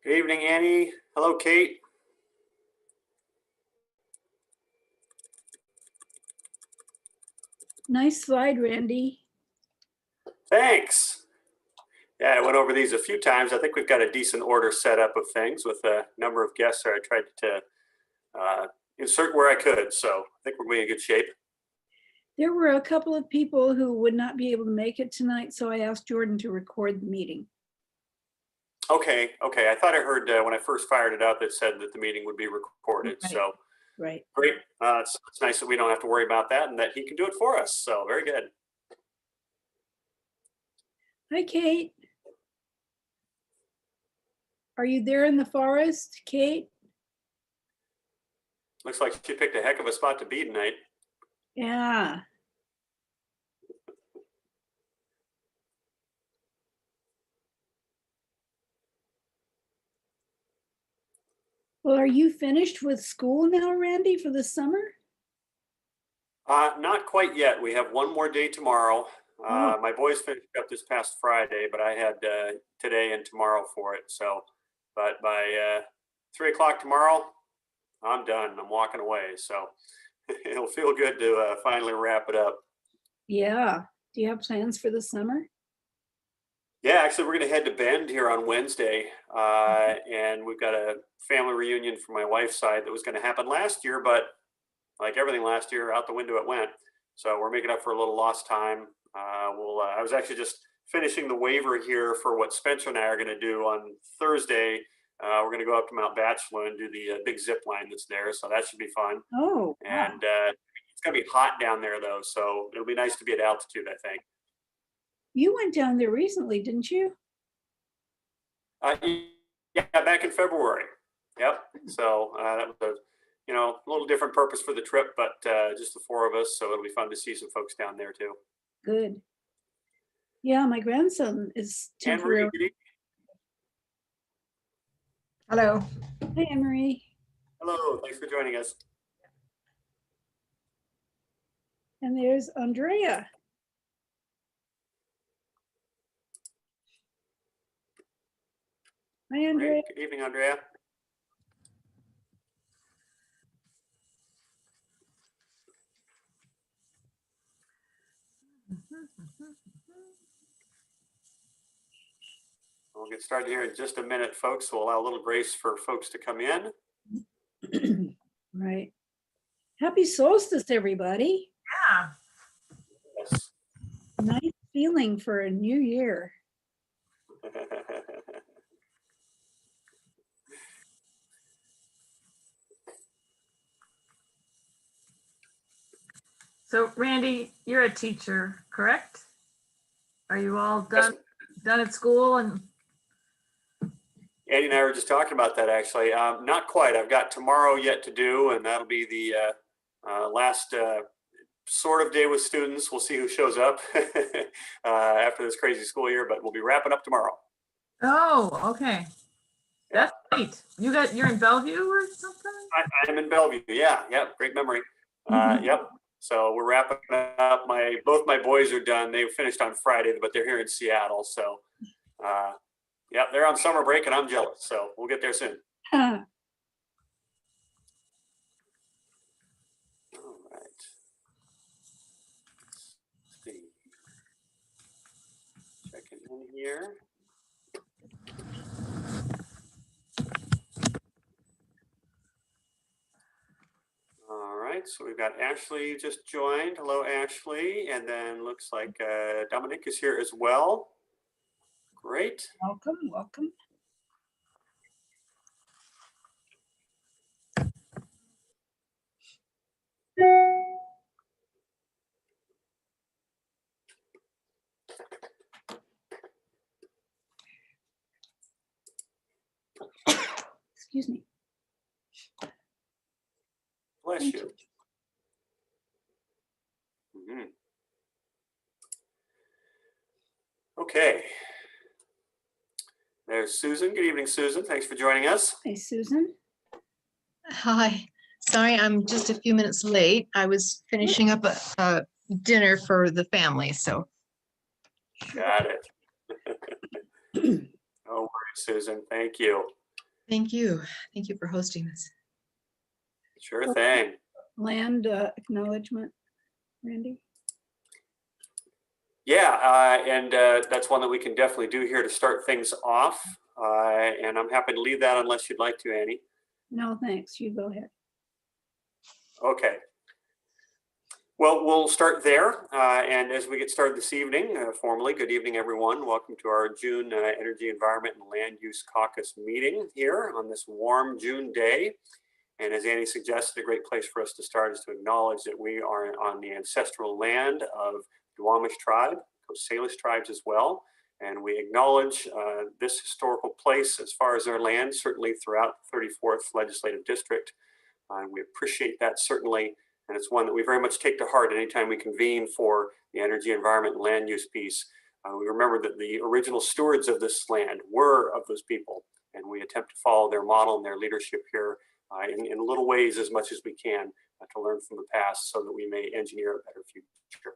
Good evening, Annie. Hello, Kate. Nice slide, Randy. Thanks. Yeah, I went over these a few times. I think we've got a decent order set up of things with a number of guests there. I tried to insert where I could, so I think we're going in good shape. There were a couple of people who would not be able to make it tonight, so I asked Jordan to record the meeting. Okay. I thought I heard when I first fired it up, it said that the meeting would be recorded. Right. So Right. great. It's nice that we don't have to worry about that and that he can do it for us. So very good. Hi, Kate. Are you there in the forest, Kate? Looks like she picked a heck of a spot to be tonight. Yeah. Well, are you finished with school now, Randy, for the summer? Not quite yet. We have one more day tomorrow. My boys finished up this past Friday, but I had today and tomorrow for it. So, but by 3 o'clock tomorrow, I'm done. I'm walking away. So it'll feel good to finally wrap it up. Yeah. Do you have plans for the summer? Yeah, actually, we're going to head to Bend here on Wednesday. And we've got a family reunion from my wife's side that was going to happen last year, but like everything last year, out the window it went. So we're making up for a little lost time. I was actually just finishing the waiver here for what Spencer and I are going to do on Thursday. We're going to go up to Mount Bachelor and do the big zip line that's there. So that should be fun. Oh, And it's going to be hot down there, though. So it'll be nice to be at altitude, I think. you went down there recently, didn't you? Yeah, back in February. Yep. So that was a little different purpose for the trip, but just the four of us. So it'll be fun to see some folks down there too. Good. Yeah, my grandson is temporary. Hello. Hi, Emery. Hello. Thanks for joining us. And there's Andrea. Hi, Andrea. Great. Good evening, Andrea. We'll get started here in just a minute, folks. We'll allow a little grace for folks to come in. Right. Happy solstice, everybody. Yeah. Yes. Nice feeling for a new year. So Randy, you're a teacher, correct? Are you all done at school? And Andy and I were just talking about that, actually. Not quite. I've got tomorrow yet to do, and that'll be the last sort of day with students. We'll see who shows up after this crazy school year, but we'll be wrapping up tomorrow. oh, okay. That's great. You're in Bellevue or something? I'm in Bellevue. Yeah. Great memory. Yep. So we're wrapping up. Both my boys are done. They finished on Friday, but they're here in Seattle. So yeah, they're on summer break and I'm jealous. So we'll get there soon. All right. Let's see. Checking in here. All right, so we've got Ashley just joined. Hello, Ashley. And then looks like Dominic is here as well. Great. Welcome, welcome. Excuse me. Bless Thank you. Mm-hmm. Okay. There's Susan. Good evening, Susan. Thanks for joining us. Hey, Susan. Hi, sorry, I'm just a few minutes late. I was finishing up a dinner for the family, so. Got it. No worries, Susan. Thank you. Thank you. Thank you for hosting this. Sure thing. Land acknowledgement, Randy? Yeah, and that's one that we can definitely do here to start things off. And I'm happy to leave that unless you'd like to, Annie. No, thanks. You go ahead. Okay. Well, we'll start there. And as we get started this evening, formally, good evening, everyone. Welcome to our June Energy, Environment, and Land Use Caucus meeting here on this warm June day. And as Annie suggested, a great place for us to start is to acknowledge that we are on the ancestral land of the Duwamish tribe, Coast Salish tribes as well. And we acknowledge this historical place as far as our land, certainly throughout the 34th Legislative District. We appreciate that certainly. And it's one that we very much take to heart anytime we convene for the energy, environment, and land use piece. We remember that the original stewards of this land were of those people, and we attempt to follow their model and their leadership here in little ways as much as we can to learn from the past so that we may engineer a better future.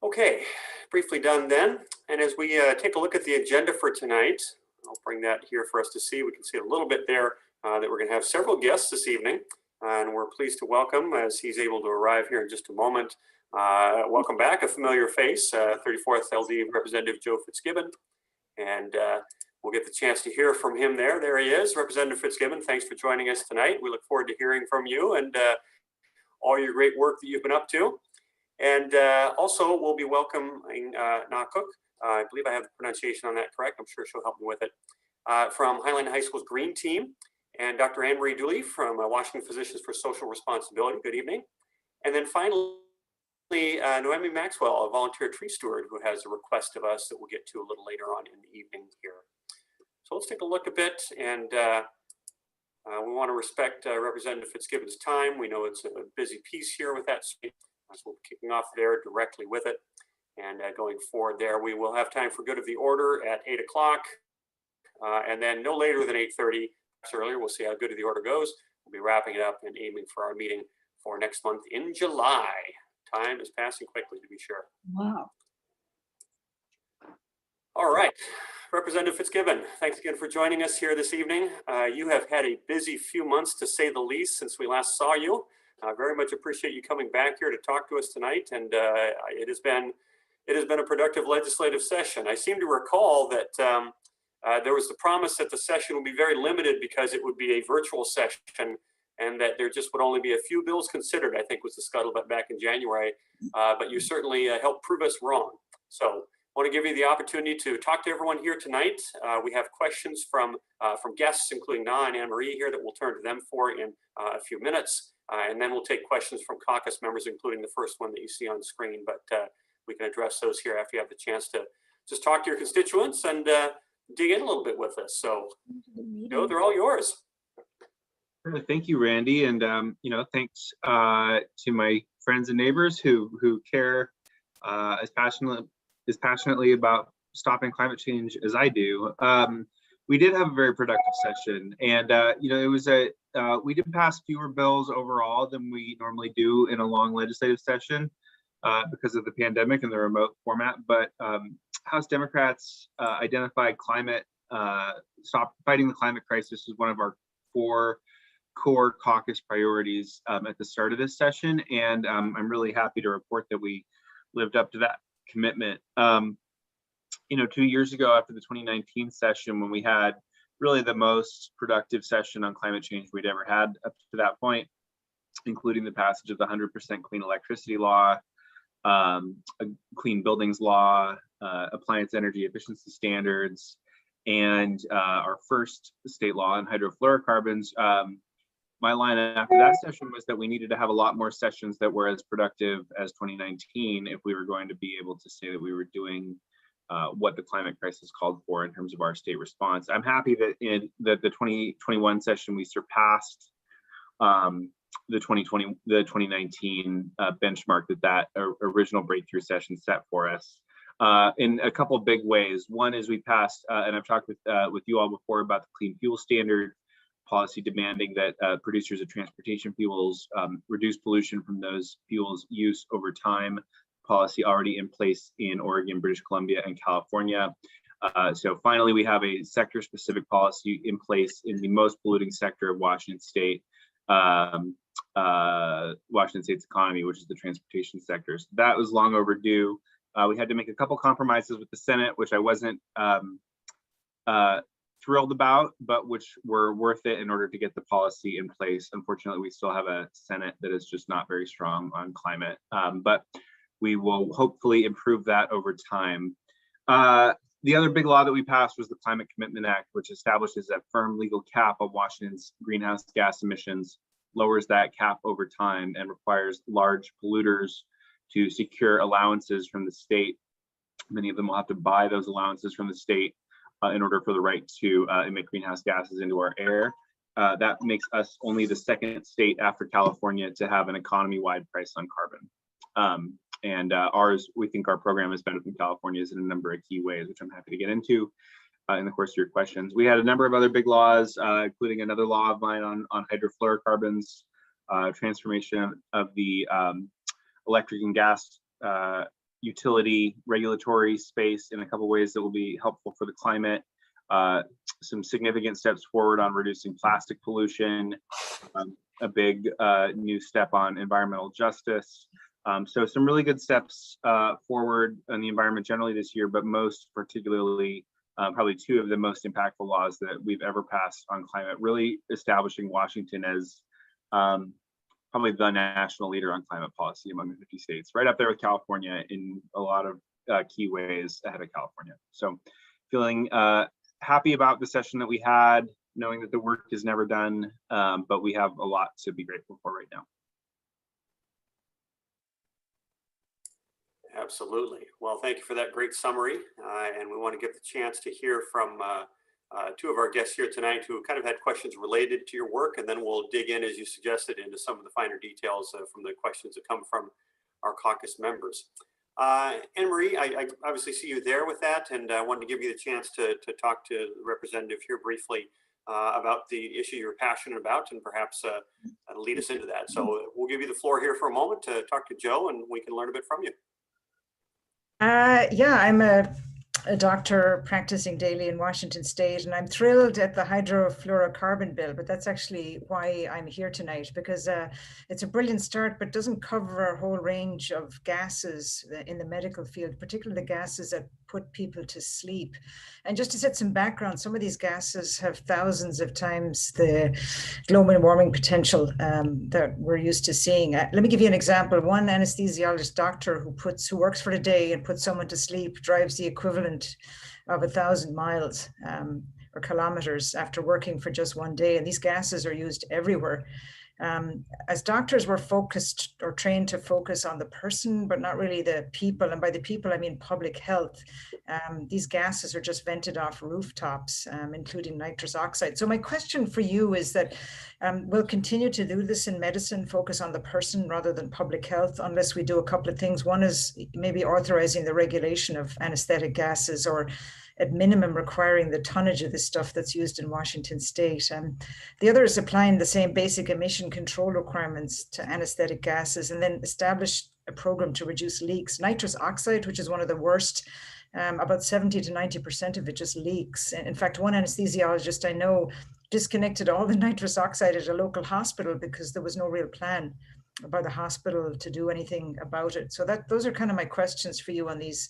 Okay, briefly done then. And as we take a look at the agenda for tonight, I'll bring that here for us to see. We can see a little bit there that we're going to have several guests this evening, and we're pleased to welcome, as he's able to arrive here in just a moment, welcome back a familiar face, 34th LD Representative Joe Fitzgibbon, and we'll get the chance to hear from him there. There he is, Representative Fitzgibbon. Thanks for joining us tonight. We look forward to hearing from you and all your great work that you've been up to. And also we'll be welcoming Na Cook. I believe I have the pronunciation on that correct. I'm sure she'll help me with it. From Highland High School's Green Team, and Dr. Anne-Marie Dooley from Washington Physicians for Social Responsibility. Good evening. And then finally, Noemi Maxwell, a volunteer tree steward who has a request of us that we'll get to a little later on in the evening here. So let's take a look a bit, and we want to respect Representative Fitzgibbon's time. We know it's a busy piece here with that, so we'll be kicking off there directly with it. And going forward there, we will have time for good of the order at 8 o'clock, and then no later than 8:30. Earlier, we'll see how good of the order goes. We'll be wrapping it up and aiming for our meeting for next month in July. Time is passing quickly, to be sure. Wow. All right, Representative Fitzgibbon, thanks again for joining us here this evening. You have had a busy few months, to say the least, since we last saw you. I very much appreciate you coming back here to talk to us tonight, and it has been a productive legislative session. I seem to recall that there was the promise that the session would be very limited because it would be a virtual session and that there just would only be a few bills considered, I think was the scuttlebutt back in January. But you certainly helped prove us wrong. So I want to give you the opportunity to talk to everyone here tonight. We have questions from guests, including Na and Anne-Marie here, that we'll turn to them for in a few minutes. And then we'll take questions from caucus members, including the first one that you see on screen. But we can address those here after you have the chance to just talk to your constituents and dig in a little bit with us. So, Joe, they're all yours. Thank you, Randy, and thanks to my friends and neighbors who care as passionately about stopping climate change as I do. We did have a very productive session, and it was we did pass fewer bills overall than we normally do in a long legislative session because of the pandemic and the remote format. But House Democrats identified stop fighting the climate crisis as one of our 4 core caucus priorities at the start of this session, and I'm really happy to report that we lived up to that commitment. 2 years ago, after the 2019 session, when we had really the most productive session on climate change we'd ever had up to that point, including the passage of the 100% clean electricity law, a clean buildings law, appliance energy efficiency standards, and our first state law on hydrofluorocarbons. My line after that session was that we needed to have a lot more sessions that were as productive as 2019 if we were going to be able to say that we were doing what the climate crisis called for in terms of our state response. I'm happy that in the 2021 session we surpassed the 2019 benchmark that original breakthrough session set for us in a couple of big ways. One is we passed, and I've talked with you all before about the clean fuel standard policy demanding that producers of transportation fuels reduce pollution from those fuels use over time, policy already in place in Oregon, British Columbia, and California. So finally, we have a sector-specific policy in place in the most polluting sector of Washington State, Washington State's economy, which is the transportation sector. So that was long overdue. We had to make a couple compromises with the Senate, which I wasn't thrilled about, but which were worth it in order to get the policy in place. Unfortunately, we still have a Senate that is just not very strong on climate, but we will hopefully improve that over time. The other big law that we passed was the Climate Commitment Act, which establishes a firm legal cap of Washington's greenhouse gas emissions, lowers that cap over time, and requires large polluters to secure allowances from the state. Many of them will have to buy those allowances from the state in order for the right to emit greenhouse gases into our air. That makes us only the second state after California to have an economy-wide price on carbon. We think our program is better than California's in a number of key ways, which I'm happy to get into in the course of your questions. We had a number of other big laws, including another law of mine on hydrofluorocarbons, transformation of the electric and gas utility regulatory space in a couple ways that will be helpful for the climate. Some significant steps forward on reducing plastic pollution, a big new step on environmental justice. So some really good steps forward on the environment generally this year, but most particularly probably two of the most impactful laws that we've ever passed on climate, really establishing Washington as probably the national leader on climate policy among the 50 states, right up there with California in a lot of key ways ahead of California. So feeling happy about the session that we had, knowing that the work is never done, but we have a lot to be grateful for right now. Absolutely. Well, thank you for that great summary. And we want to give the chance to hear from two of our guests here tonight who kind of had questions related to your work, and then we'll dig in, as you suggested, into some of the finer details from the questions that come from our caucus members. Anne-Marie, I obviously see you there with that, and I wanted to give you the chance to talk to the representative here briefly about the issue you're passionate about, and perhaps lead us into that. So we'll give you the floor here for a moment to talk to Joe, and we can learn a bit from you. Yeah, I'm a doctor practicing daily in Washington State, and I'm thrilled at the hydrofluorocarbon bill, but that's actually why I'm here tonight, because it's a brilliant start, but doesn't cover a whole range of gases in the medical field, particularly the gases that put people to sleep. And just to set some background, some of these gases have thousands of times the global warming potential that we're used to seeing. Let me give you an example. One anesthesiologist doctor who works for a day and puts someone to sleep drives the equivalent of 1,000 miles or kilometers after working for just one day. And these gases are used everywhere. As doctors, we're focused or trained to focus on the person, but not really the people. And by the people, I mean public health. These gases are just vented off rooftops, including nitrous oxide. So my question for you is that we'll continue to do this in medicine, focus on the person rather than public health, unless we do a couple of things. One is maybe authorizing the regulation of anesthetic gases, or at minimum requiring the tonnage of this stuff that's used in Washington State. The other is applying the same basic emission control requirements to anesthetic gases, and then establish a program to reduce leaks. Nitrous oxide, which is one of the worst, about 70 to 90% of it just leaks. In fact, one anesthesiologist I know disconnected all the nitrous oxide at a local hospital because there was no real plan by the hospital to do anything about it. So those are kind of my questions for you on these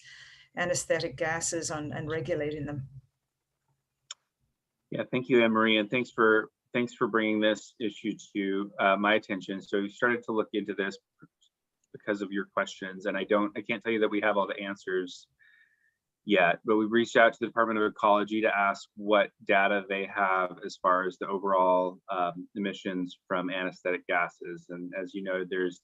anesthetic gases and regulating them. Yeah, thank you, Anne-Marie, and thanks for bringing this issue to my attention. So we started to look into this because of your questions, and I can't tell you that we have all the answers yet, but we've reached out to the Department of Ecology to ask what data they have as far as the overall emissions from anesthetic gases. And as you know, there's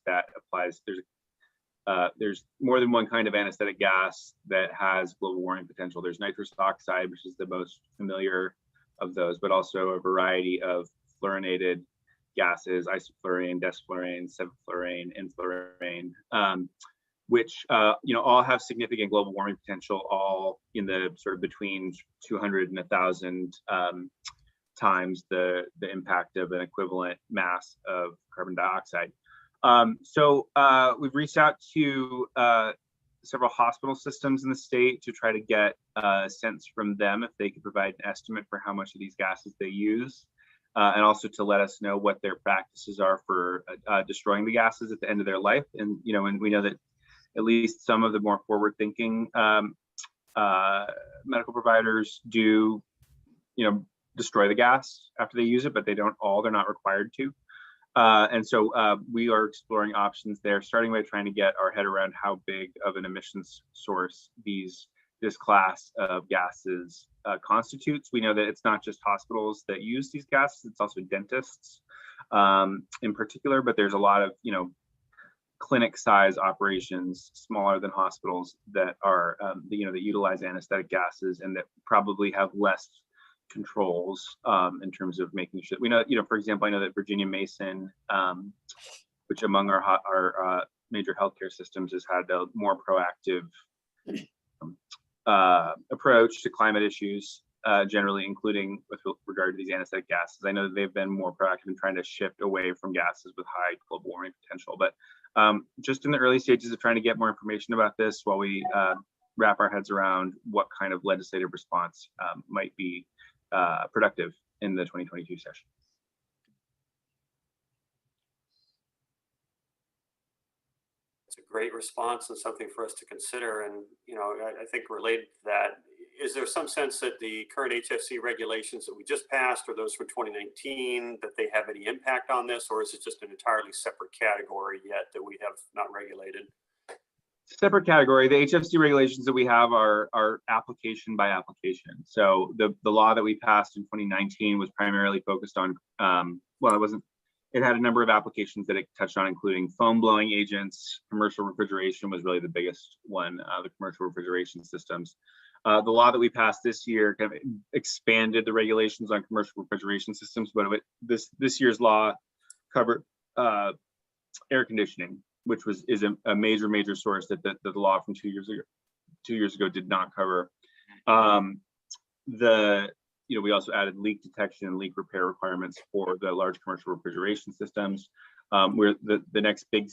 more than one kind of anesthetic gas that has global warming potential. There's nitrous oxide, which is the most familiar of those, but also a variety of fluorinated gases, isoflurane, desflurane, sevoflurane, enflurane, which all have significant global warming potential, all in the sort of between 200 and 1,000 times the impact of an equivalent mass of carbon dioxide. So we've reached out to several hospital systems in the state to try to get a sense from them if they could provide an estimate for how much of these gases they use, and also to let us know what their practices are for destroying the gases at the end of their life. And and we know that at least some of the more forward-thinking medical providers do, destroy the gas after they use it, but they're not required to. And so we are exploring options there, starting by trying to get our head around how big of an emissions source this class of gases constitutes. We know that it's not just hospitals that use these gases, it's also dentists in particular, but there's a lot of, clinic size operations smaller than hospitals that are, that utilize anesthetic gases and that probably have less controls in terms of making sure we know, for example, I know that Virginia Mason, which among our major healthcare systems has had a more proactive approach to climate issues, generally, including with regard to these anesthetic gases. I know that they've been more proactive in trying to shift away from gases with high global warming potential, but just in the early stages of trying to get more information about this while we wrap our heads around what kind of legislative response might be productive in the 2022 session. It's a great response and something for us to consider. And, I think related to that, is there some sense that the current HFC regulations that we just passed, or those from 2019, that they have any impact on this, or is it just an entirely separate category yet that we have not regulated? Separate category. The HFC regulations that we have are application by application. So the law that we passed in 2019 was primarily focused on, it had a number of applications that it touched on, including foam blowing agents. Commercial refrigeration was really the biggest one, the commercial refrigeration systems. The law that we passed this year kind of expanded the regulations on commercial refrigeration systems, but this year's law covered air conditioning, which is a major source that the law from 2 years ago did not cover. We also added leak detection and leak repair requirements for the large commercial refrigeration systems. We're the next big.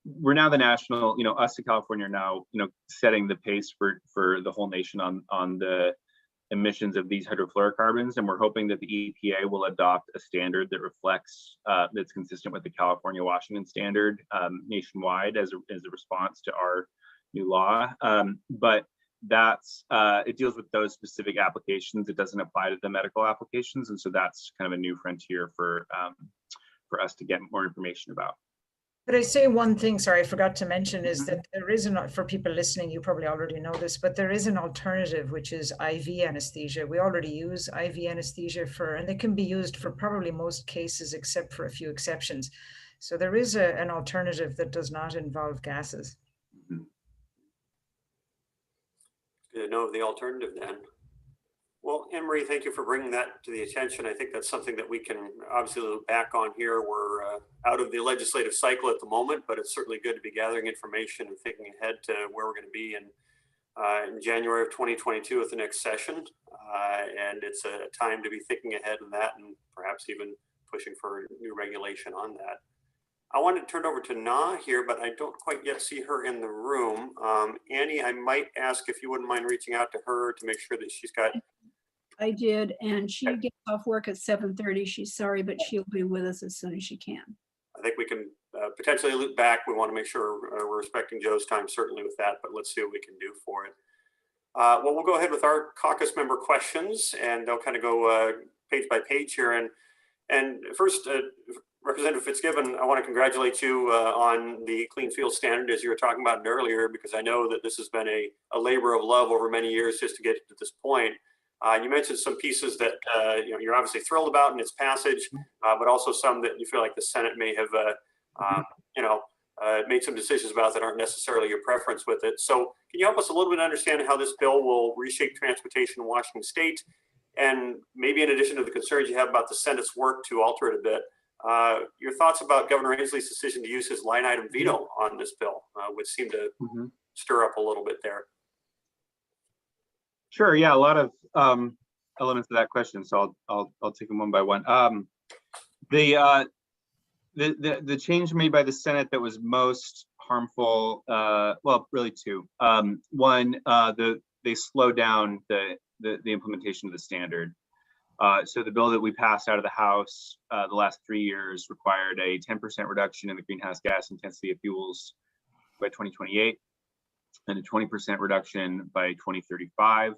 We're now the national. Us in California are now setting the pace for the whole nation on the emissions of these hydrofluorocarbons, and we're hoping that the EPA will adopt a standard that reflects that's consistent with the California-Washington standard nationwide as a response to our new law. But it deals with those specific applications. It doesn't apply to the medical applications, and so that's kind of a new frontier for us to get more information about. But I say one thing, sorry, I forgot to mention, is that there is for people listening, you probably already know this, but there is an alternative, which is IV anesthesia. We already use IV anesthesia and they can be used for probably most cases, except for a few exceptions. So there is an alternative that does not involve gases. Good to know of the alternative then. Well, Anne-Marie, thank you for bringing that to the attention. I think that's something that we can obviously look back on here. We're out of the legislative cycle at the moment, but it's certainly good to be gathering information and thinking ahead to where we're going to be in January of 2022 with the next session. And it's a time to be thinking ahead in that and perhaps even pushing for new regulation on that. I want to turn over to Na here, but I don't quite yet see her in the room. Annie, I might ask if you wouldn't mind reaching out to her to make sure that she's got. I did, and she gets off work at 7:30. She's sorry, but she'll be with us as soon as she can. I think we can potentially loop back. We want to make sure we're respecting Joe's time, certainly with that, but let's see what we can do for it. Well, we'll go ahead with our caucus member questions, and they'll kind of go page by page here. And first, Representative Fitzgibbon, I want to congratulate you on the Clean Fuel Standard, as you were talking about it earlier, because I know that this has been a labor of love over many years just to get to this point. You mentioned some pieces that you're obviously thrilled about in its passage, but also some that you feel like the Senate may have made some decisions about that aren't necessarily your preference with it. So can you help us a little bit understand how this bill will reshape transportation in Washington State? And maybe in addition to the concerns you have about the Senate's work to alter it a bit, your thoughts about Governor Inslee's decision to use his line item veto on this bill, which seemed to stir up a little bit there. Sure. Yeah, a lot of elements of that question. So I'll take them one by one. The change made by the Senate that was most harmful, well, really two. One, they slow down the implementation of the standard. So the bill that we passed out of the House the last 3 years required a 10% reduction in the greenhouse gas intensity of fuels by 2028 and a 20% reduction by 2035.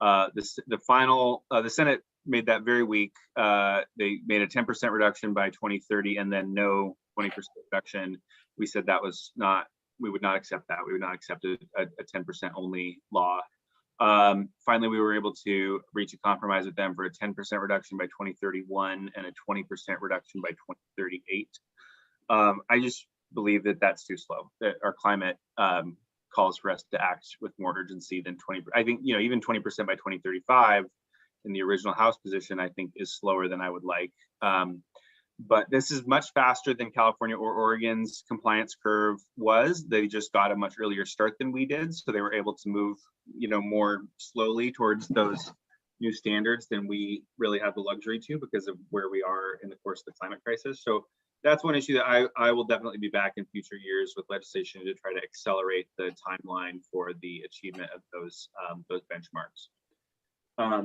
The Senate made that very weak. They made a 10% reduction by 2030 and then no 20% reduction. We said that was not, we would not accept that. We would not accept a 10% only law. Finally, we were able to reach a compromise with them for a 10% reduction by 2031 and a 20% reduction by 2038. I just believe that that's too slow, that our climate calls for us to act with more urgency than 20. I think, even 20% by 2035 in the original House position, I think is slower than I would like. But this is much faster than California or Oregon's compliance curve was. They just got a much earlier start than we did. So they were able to move, more slowly towards those new standards than we really have the luxury to because of where we are in the course of the climate crisis. So that's one issue that I will definitely be back in future years with legislation to try to accelerate the timeline for the achievement of those benchmarks.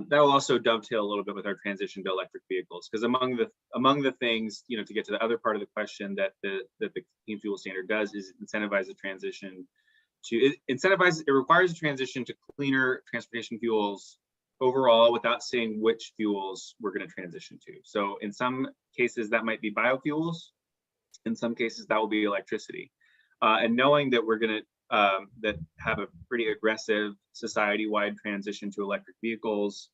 That will also dovetail a little bit with our transition to electric vehicles, because among the things, to get to the other part of the question that the clean fuel standard does is incentivize the transition to it requires a transition to cleaner transportation fuels overall without saying which fuels we're going to transition to. So in some cases that might be biofuels, in some cases that will be electricity, and knowing that we're going to that have a pretty aggressive society-wide transition to electric vehicles.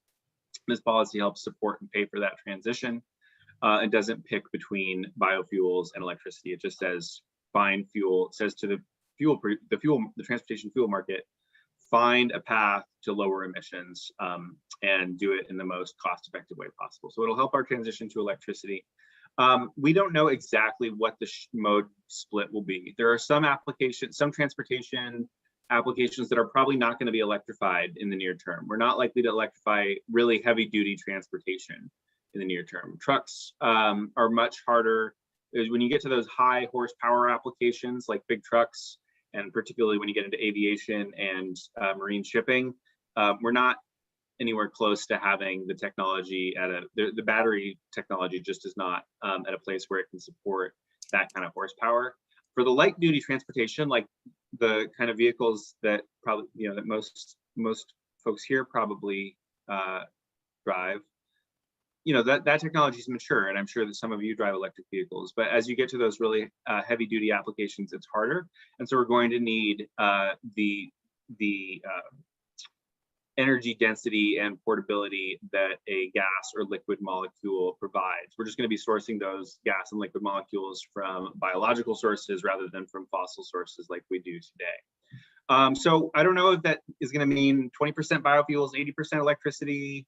This policy helps support and pay for that transition. It doesn't pick between biofuels and electricity. It just says find fuel. It says to the transportation fuel market, find a path to lower emissions and do it in the most cost-effective way possible. So it'll help our transition to electricity. We don't know exactly what the mode split will be. There are some transportation applications that are probably not going to be electrified in the near term. We're not likely to electrify really heavy duty transportation in the near term. Trucks are much harder. When you get to those high horsepower applications like big trucks, and particularly when you get into aviation and marine shipping, we're not anywhere close to having the technology the battery technology just is not at a place where it can support that kind of horsepower. For the light duty transportation, like the kind of vehicles that probably, that most folks here probably drive, that technology is mature, and I'm sure that some of you drive electric vehicles, but as you get to those really heavy duty applications, it's harder. And so we're going to need the energy density and portability that a gas or liquid molecule provides. We're just going to be sourcing those gas and liquid molecules from biological sources rather than from fossil sources like we do today. So I don't know if that is going to mean 20% biofuels, 80% electricity,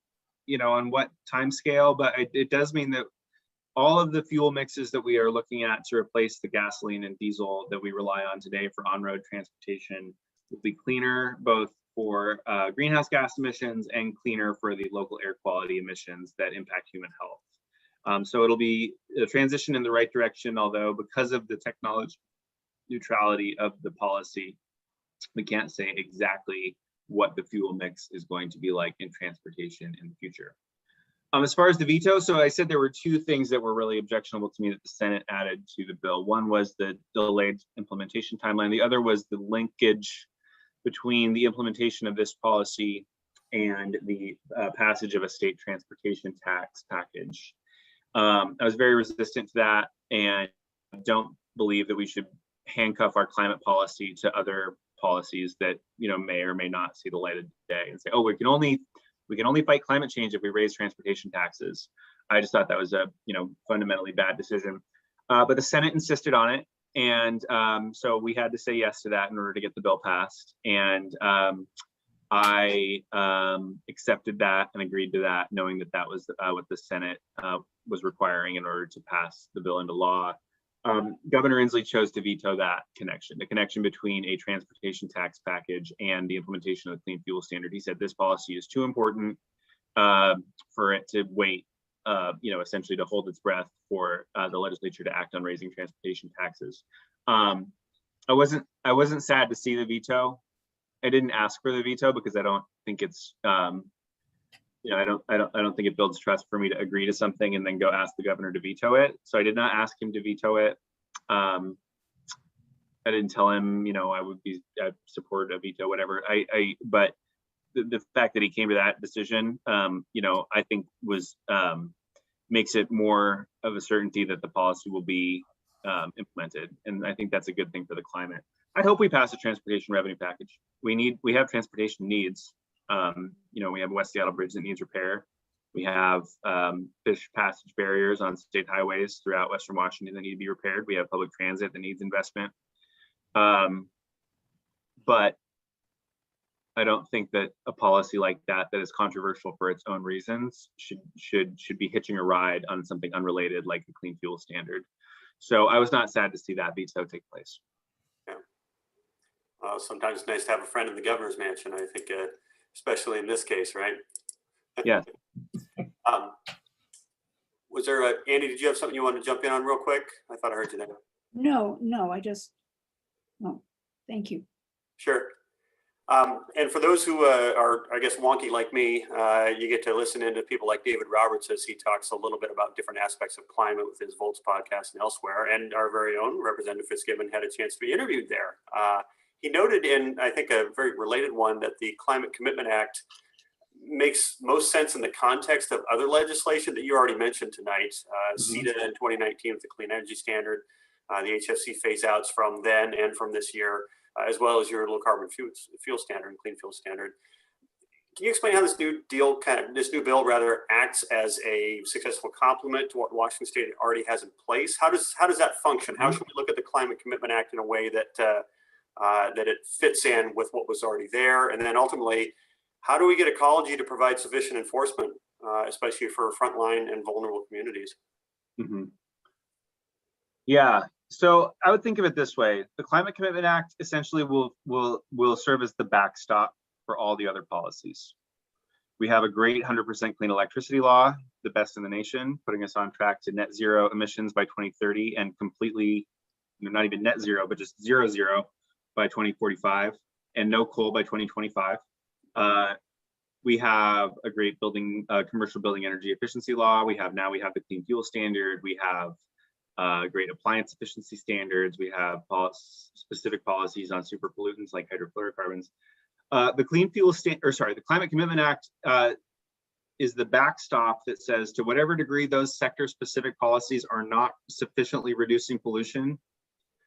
on what time scale, but it does mean that all of the fuel mixes that we are looking at to replace the gasoline and diesel that we rely on today for on-road transportation will be cleaner, both for greenhouse gas emissions and cleaner for the local air quality emissions that impact human health. So it'll be a transition in the right direction, although because of the technology neutrality of the policy, we can't say exactly what the fuel mix is going to be like in transportation in the future. As far as the veto, so I said there were two things that were really objectionable to me that the Senate added to the bill. One was the delayed implementation timeline. The other was the linkage between the implementation of this policy and the passage of a state transportation tax package. I was very resistant to that, and don't believe that we should handcuff our climate policy to other policies that may or may not see the light of day and say, oh, we can only fight climate change if we raise transportation taxes. I just thought that was a fundamentally bad decision. But the Senate insisted on it. And so we had to say yes to that in order to get the bill passed. And I accepted that and agreed to that, knowing that that was what the Senate was requiring in order to pass the bill into law. Governor Inslee chose to veto that connection, the connection between a transportation tax package and the implementation of the clean fuel standard. He said this policy is too important for it to wait, essentially to hold its breath for the legislature to act on raising transportation taxes. I wasn't sad to see the veto. I didn't ask for the veto because I don't think it's, you know, I don't think it builds trust for me to agree to something and then go ask the governor to veto it. So I did not ask him to veto it. I didn't tell him, you know, I'd support a veto, whatever. But the fact that he came to that decision, you know, I think was makes it more of a certainty that the policy will be implemented, and I think that's a good thing for the climate. I hope we pass a transportation revenue package. We have transportation needs. You know, we have a West Seattle Bridge that needs repair. We have fish passage barriers on state highways throughout Western Washington that need to be repaired. We have public transit that needs investment. But I don't think that a policy like that is controversial for its own reasons should be hitching a ride on something unrelated like the clean fuel standard. So I was not sad to see that veto take place. Yeah. Sometimes it's nice to have a friend in the governor's mansion, I think, especially in this case, right? Yeah. Was there Andy, did you have something you wanted to jump in on real quick? I thought I heard you there. No, thank you. Sure. And for those who are, I guess, wonky like me, you get to listen into people like David Roberts as he talks a little bit about different aspects of climate with his Volts podcast and elsewhere. And our very own Representative Fitzgibbon had a chance to be interviewed there. He noted in, I think, a very related one that the Climate Commitment Act makes most sense in the context of other legislation that you already mentioned tonight. CETA in 2019 with the Clean Energy Standard, the HFC phase outs from then and from this year, as well as your low carbon fuel standard and clean fuel standard. Can you explain how this new bill acts as a successful complement to what Washington State already has in place? How does that function? How should we look at the Climate Commitment Act in a way that that it fits in with what was already there? And then ultimately, how do we get ecology to provide sufficient enforcement, especially for frontline and vulnerable communities? Mm-hmm. Yeah. So I would think of it this way: the Climate Commitment Act essentially will serve as the backstop for all the other policies. We have a great 100% clean electricity law, the best in the nation, putting us on track to net zero emissions by 2030 and completely, not even net zero, but just zero by 2045, and no coal by 2025. We have a great commercial building energy efficiency law. We have the clean fuel standard. We have great appliance efficiency standards. We have specific policies on super pollutants like hydrofluorocarbons. The Climate Commitment Act is the backstop that says, to whatever degree those sector-specific policies are not sufficiently reducing pollution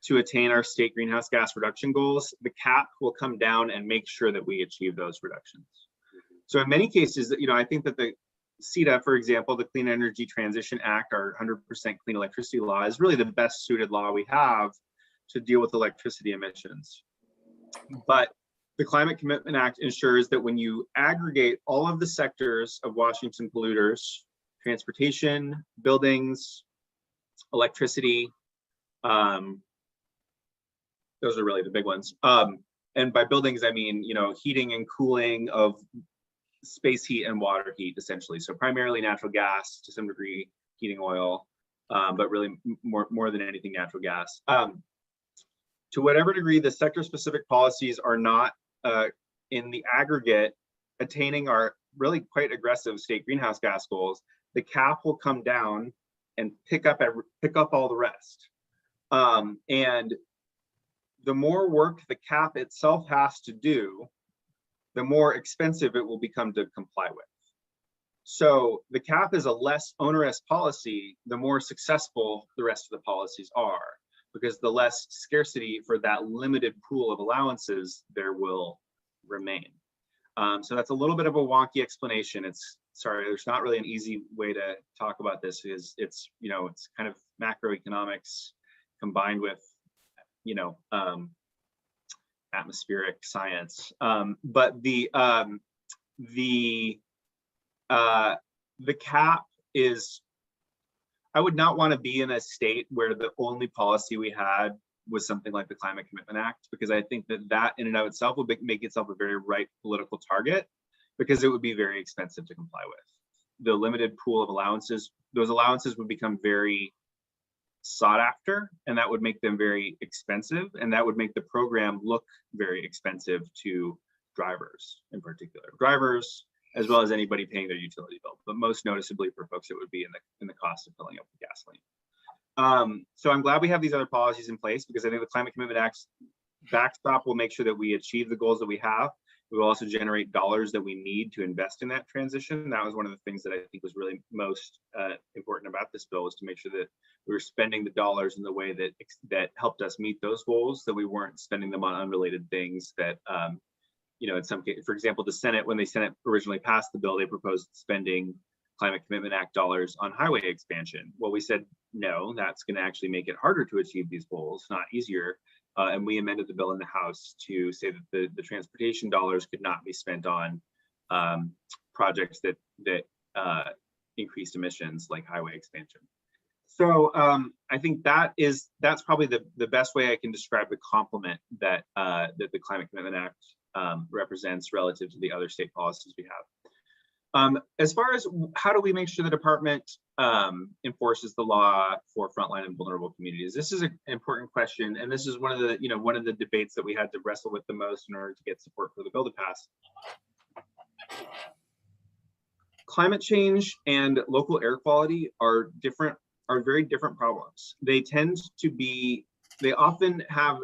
to attain our state greenhouse gas reduction goals, the cap will come down and make sure that we achieve those reductions. So in many cases, I think that the CETA, for example, the Clean Energy Transition Act, our 100% clean electricity law, is really the best suited law we have to deal with electricity emissions. But the Climate Commitment Act ensures that when you aggregate all of the sectors of Washington polluters, transportation, buildings, electricity, those are really the big ones. And by buildings, I mean, heating and cooling of space heat and water heat, essentially. So primarily natural gas, to some degree, heating oil, but really more than anything, natural gas. To whatever degree the sector-specific policies are not in the aggregate attaining our really quite aggressive state greenhouse gas goals, the cap will come down and pick up all the rest. And the more work the cap itself has to do, the more expensive it will become to comply with. So the cap is a less onerous policy, the more successful the rest of the policies are, because the less scarcity for that limited pool of allowances there will remain. So that's a little bit of a wonky explanation. There's not really an easy way to talk about this, because it's kind of macroeconomics combined with atmospheric science. But the cap is, I would not want to be in a state where the only policy we had was something like the Climate Commitment Act, because I think that in and of itself would make itself a very ripe political target, because it would be very expensive to comply with. The limited pool of allowances, those allowances would become very sought after, and that would make them very expensive, and that would make the program look very expensive to drivers in particular. Drivers, as well as anybody paying their utility bill, but most noticeably for folks, it would be in the cost of filling up the gasoline. So I'm glad we have these other policies in place, because I think the Climate Commitment Act's backstop will make sure that we achieve the goals that we have. We will also generate dollars that we need to invest in that transition. That was one of the things that I think was really most important about this bill, was to make sure that we were spending the dollars in the way that helped us meet those goals, that we weren't spending them on unrelated things that, in some cases, for example, the Senate, when the Senate originally passed the bill, they proposed spending Climate Commitment Act dollars on highway expansion. Well, we said, no, that's going to actually make it harder to achieve these goals, not easier. And we amended the bill in the House to say that the transportation dollars could not be spent on projects that increased emissions, like highway expansion. So I think that's probably the best way I can describe the complement that the Climate Commitment Act represents relative to the other state policies we have. As far as how do we make sure the department enforces the law for frontline and vulnerable communities, this is an important question, and this is one of the debates that we had to wrestle with the most in order to get support for the bill to pass. Climate change and local air quality are very different problems. They often have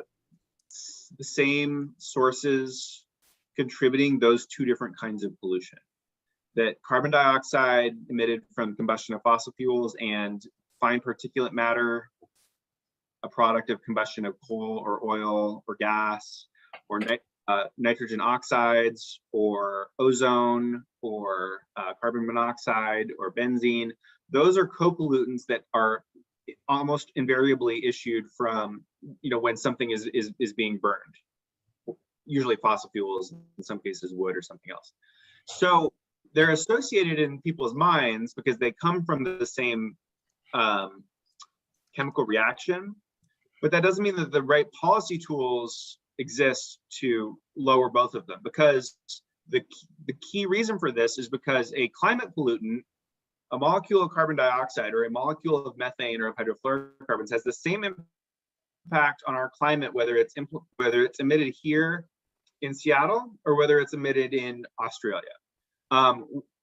the same sources contributing those two different kinds of pollution. That carbon dioxide emitted from combustion of fossil fuels and fine particulate matter, a product of combustion of coal or oil or gas, or nitrogen oxides, or ozone, or carbon monoxide, or benzene. Those are co-pollutants that are almost invariably issued from, when something is being burned, usually fossil fuels, in some cases wood or something else. So they're associated in people's minds because they come from the same chemical reaction, but that doesn't mean that the right policy tools exist to lower both of them, because the key reason for this is because a climate pollutant, a molecule of carbon dioxide or a molecule of methane or of hydrofluorocarbons, has the same impact on our climate, whether it's emitted here in Seattle or whether it's emitted in Australia.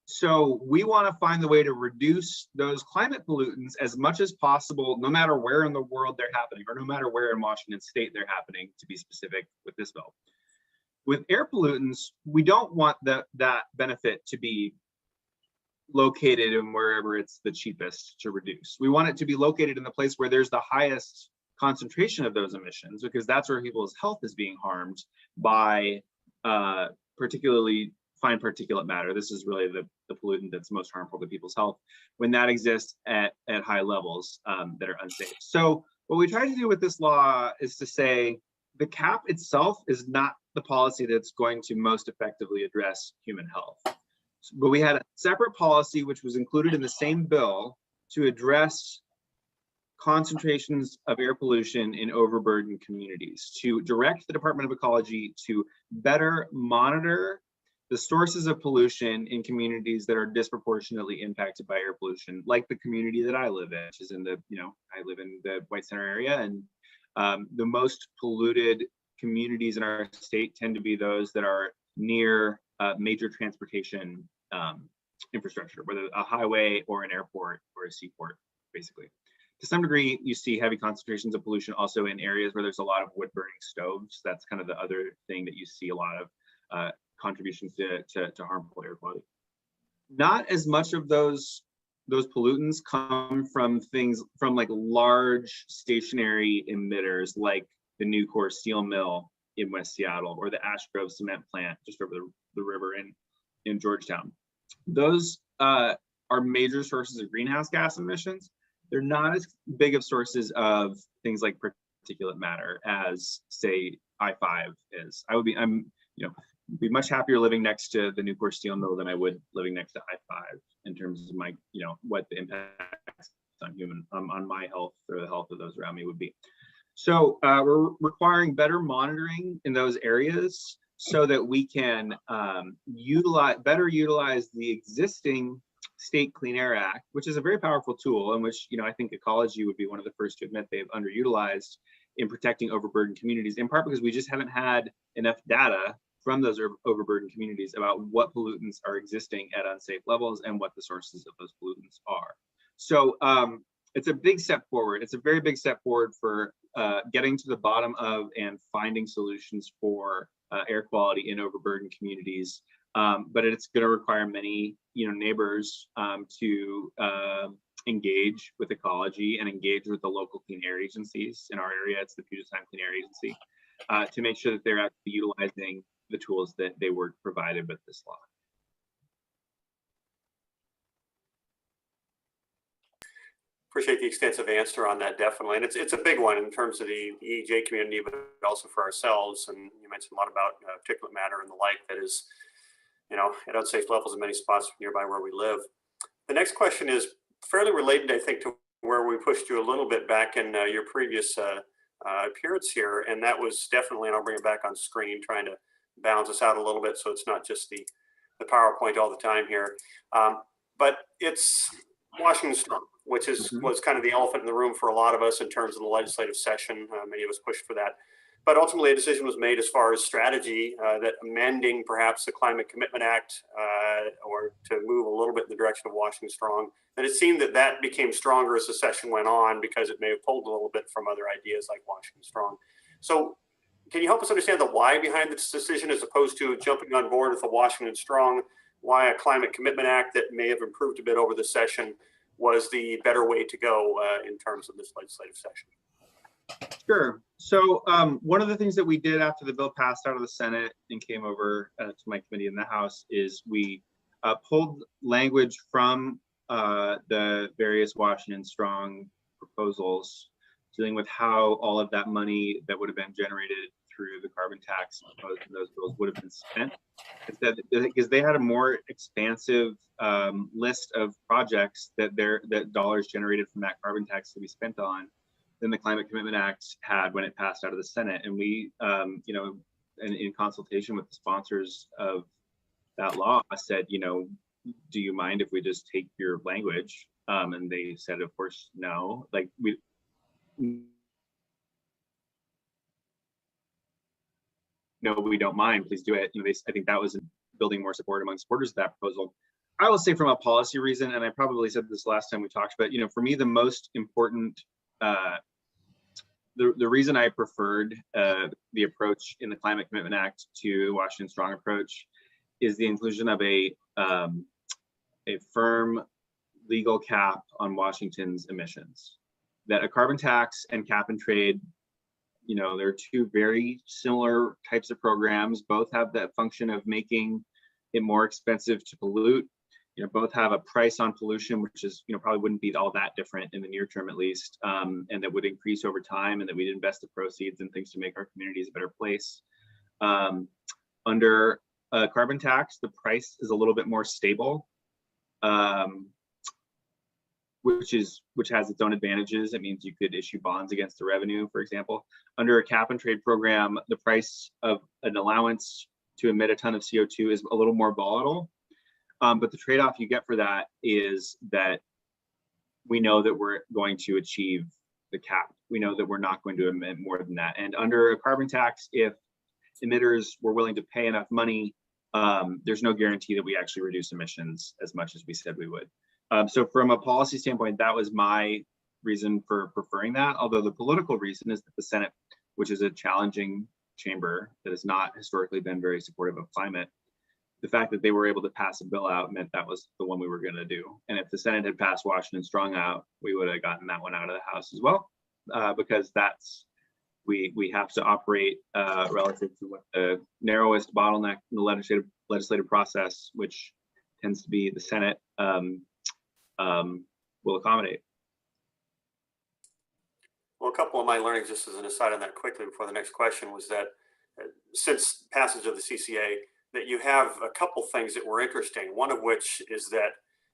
So we want to find the way to reduce those climate pollutants as much as possible, no matter where in the world they're happening, or no matter where in Washington state they're happening, to be specific with this bill. With air pollutants, we don't want that benefit to be located in wherever it's the cheapest to reduce. We want it to be located in the place where there's the highest concentration of those emissions, because that's where people's health is being harmed by particularly fine particulate matter. This is really the pollutant that's most harmful to people's health when that exists at high levels that are unsafe. So what we try to do with this law is to say the cap itself is not the policy that's going to most effectively address human health. But we had a separate policy which was included in the same bill to address concentrations of air pollution in overburdened communities, to direct the Department of Ecology to better monitor the sources of pollution in communities that are disproportionately impacted by air pollution, like the community that I live in, which is in I live in the White Center area, and the most polluted communities in our state tend to be those that are near major transportation infrastructure, whether a highway or an airport or a seaport, basically. To some degree, you see heavy concentrations of pollution also in areas where there's a lot of wood burning stoves. That's kind of the other thing that you see a lot of contributions to harmful air quality. Not as much of those pollutants come from like large stationary emitters like the Nucor steel mill in West Seattle or the Ash Grove cement plant just over the river in Georgetown. Those are major sources of greenhouse gas emissions. They're not as big of sources of things like particulate matter as, say, I-5 is. I'm be much happier living next to the Nucor steel mill than I would living next to I-5 in terms of my, what the impacts on my health or the health of those around me would be. So we're requiring better monitoring in those areas so that we can better utilize the existing State Clean Air Act, which is a very powerful tool, and which, I think ecology would be one of the first to admit they've underutilized in protecting overburdened communities, in part because we just haven't had enough data from those overburdened communities about what pollutants are existing at unsafe levels and what the sources of those pollutants are. So it's a big step forward. It's a very big step forward for getting to the bottom of and finding solutions for air quality in overburdened communities. But it's going to require many, neighbors to engage with ecology and engage with the local clean air agencies. In our area, it's the Puget Sound Clean Air Agency, to make sure that they're actually utilizing the tools that they were provided with this law. Appreciate the extensive answer on that, definitely. And it's a big one in terms of the EEJ community, but also for ourselves. And you mentioned a lot about particulate matter and the like that is, at unsafe levels in many spots nearby where we live. The next question is fairly related, I think, to where we pushed you a little bit back in your previous appearance here. And that was definitely, and I'll bring it back on screen, trying to balance us out a little bit so it's not just the PowerPoint all the time here. But it's Washington Strong, which was kind of the elephant in the room for a lot of us in terms of the legislative session. Many of us pushed for that. But ultimately, a decision was made as far as strategy that amending perhaps the Climate Commitment Act or to move a little bit in the direction of Washington Strong. And it seemed that became stronger as the session went on because it may have pulled a little bit from other ideas like Washington Strong. So can you help us understand the why behind this decision as opposed to jumping on board with the Washington Strong? Why a Climate Commitment Act that may have improved a bit over the session was the better way to go in terms of this legislative session? Sure. So one of the things that we did after the bill passed out of the Senate and came over to my committee in the House is we pulled language from the various Washington Strong proposals dealing with how all of that money that would have been generated through the carbon tax proposed in those bills would have been spent. Instead, because they had a more expansive list of projects that dollars generated from that carbon tax to be spent on than the Climate Commitment Act had when it passed out of the Senate. And we, in consultation with the sponsors of that law, said, do you mind if we just take your language? And they said, of course, no. Like no, we don't mind. Please do it. I think that was building more support among supporters of that proposal. I will say from a policy reason, and I probably said this last time we talked, but for me, the most important, the reason I preferred the approach in the Climate Commitment Act to the Washington Strong approach is the inclusion of a firm legal cap on Washington's emissions. That a carbon tax and cap and trade, they're two very similar types of programs. Both have that function of making it more expensive to pollute. Both have a price on pollution, which is, probably wouldn't be all that different in the near term, at least, and that would increase over time, and that we'd invest the proceeds in things to make our communities a better place. Under a carbon tax, the price is a little bit more stable, which has its own advantages. It means you could issue bonds against the revenue, for example. Under a cap and trade program, the price of an allowance to emit a ton of CO2 is a little more volatile. But the trade-off you get for that is that we know that we're going to achieve the cap. We know that we're not going to emit more than that. And under a carbon tax, if emitters were willing to pay enough money, there's no guarantee that we actually reduce emissions as much as we said we would. So from a policy standpoint, that was my reason for preferring that. Although the political reason is that the Senate, which is a challenging chamber that has not historically been very supportive of climate, the fact that they were able to pass a bill out meant that was the one we were going to do. And if the Senate had passed Washington Strong out, we would have gotten that one out of the House as well, because we have to operate relative to what the narrowest bottleneck in the legislative process, which tends to be the Senate, will accommodate. Well, a couple of my learnings, just as an aside on that quickly before the next question, was that since passage of the CCA, that you have a couple things that were interesting. One of which is that,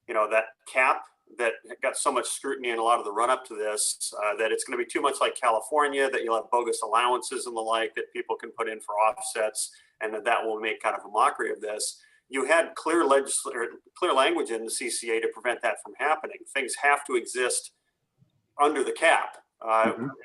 that cap that got so much scrutiny in a lot of the run up to this, that it's going to be too much like California, that you'll have bogus allowances and the like that people can put in for offsets, and that will make kind of a mockery of this. you had clear language in the CCA to prevent that from happening. Things have to exist under the cap.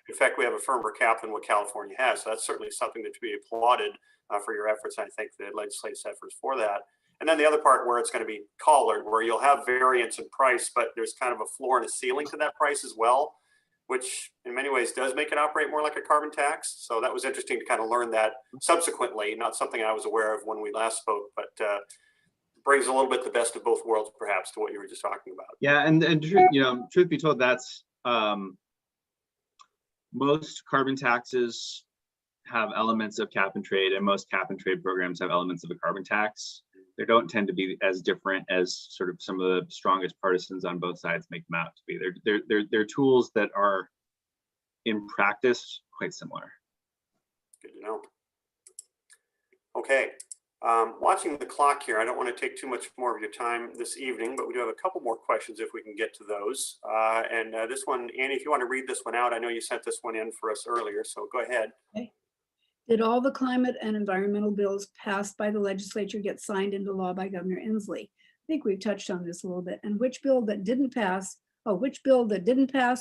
In fact, we have a firmer cap than what California has. So that's certainly something that to be applauded for your efforts. I think the legislative efforts for that. And then the other part where it's going to be collared, where you'll have variance in price, but there's kind of a floor and a ceiling to that price as well, which in many ways does make it operate more like a carbon tax. So that was interesting to kind of learn that subsequently, not something I was aware of when we last spoke, but brings a little bit the best of both worlds, perhaps, to what you were just talking about. Yeah, and truth be told, that's most carbon taxes have elements of cap and trade, and most cap and trade programs have elements of a carbon tax. They don't tend to be as different as sort of some of the strongest partisans on both sides make them out to be. They're tools that are in practice quite similar. Good to know. Okay, watching the clock here, I don't want to take too much more of your time this evening, but we do have a couple more questions if we can get to those. This one, Annie, if you want to read this one out, I know you sent this one in for us earlier, so go ahead. Okay. Did all the climate and environmental bills passed by the legislature get signed into law by Governor Inslee? I think we've touched on this a little bit. And which bill that didn't pass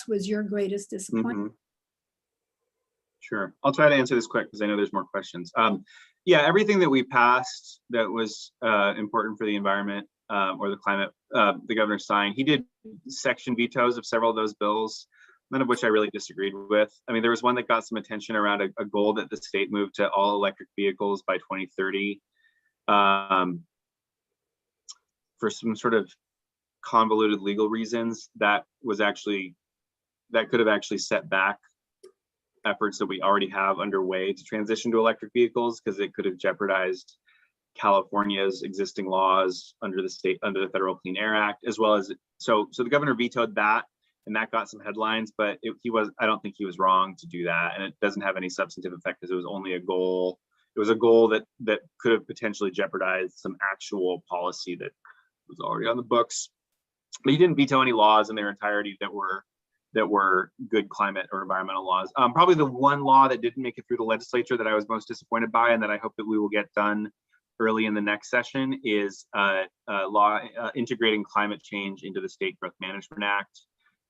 was your greatest disappointment? Sure, I'll try to answer this quick because I know there's more questions. Yeah, everything that we passed that was important for the environment or the climate, the governor signed. He did section vetoes of several of those bills, none of which I really disagreed with. I mean, there was one that got some attention around a goal that the state moved to all electric vehicles by 2030 for some sort of convoluted legal reasons that could have actually set back efforts that we already have underway to transition to electric vehicles, because it could have jeopardized California's existing laws under the Federal Clean Air Act, as well as so the governor vetoed that, and that got some headlines, but I don't think he was wrong to do that, and it doesn't have any substantive effect because it was only a goal. It was a goal that could have potentially jeopardized some actual policy that was already on the books. But he didn't veto any laws in their entirety that were good climate or environmental laws. Probably the one law that didn't make it through the legislature that I was most disappointed by, and that I hope that we will get done early in the next session, is law integrating climate change into the State Growth Management Act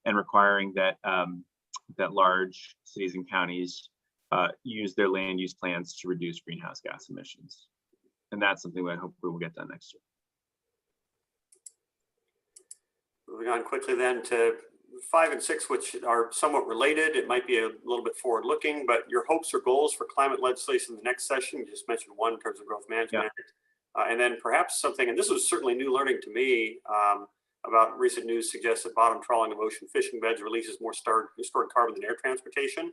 and requiring that that large cities and counties use their land use plans to reduce greenhouse gas emissions. And that's something that I hope we will get done next year. Moving on quickly then to 5 and 6, which are somewhat related. It might be a little bit forward-looking, but your hopes or goals for climate legislation in the next session. You just mentioned one in terms of Growth Management Act. And then perhaps something, and this was certainly new learning to me, about recent news suggests that bottom trawling of ocean fishing beds releases more stored carbon than air transportation.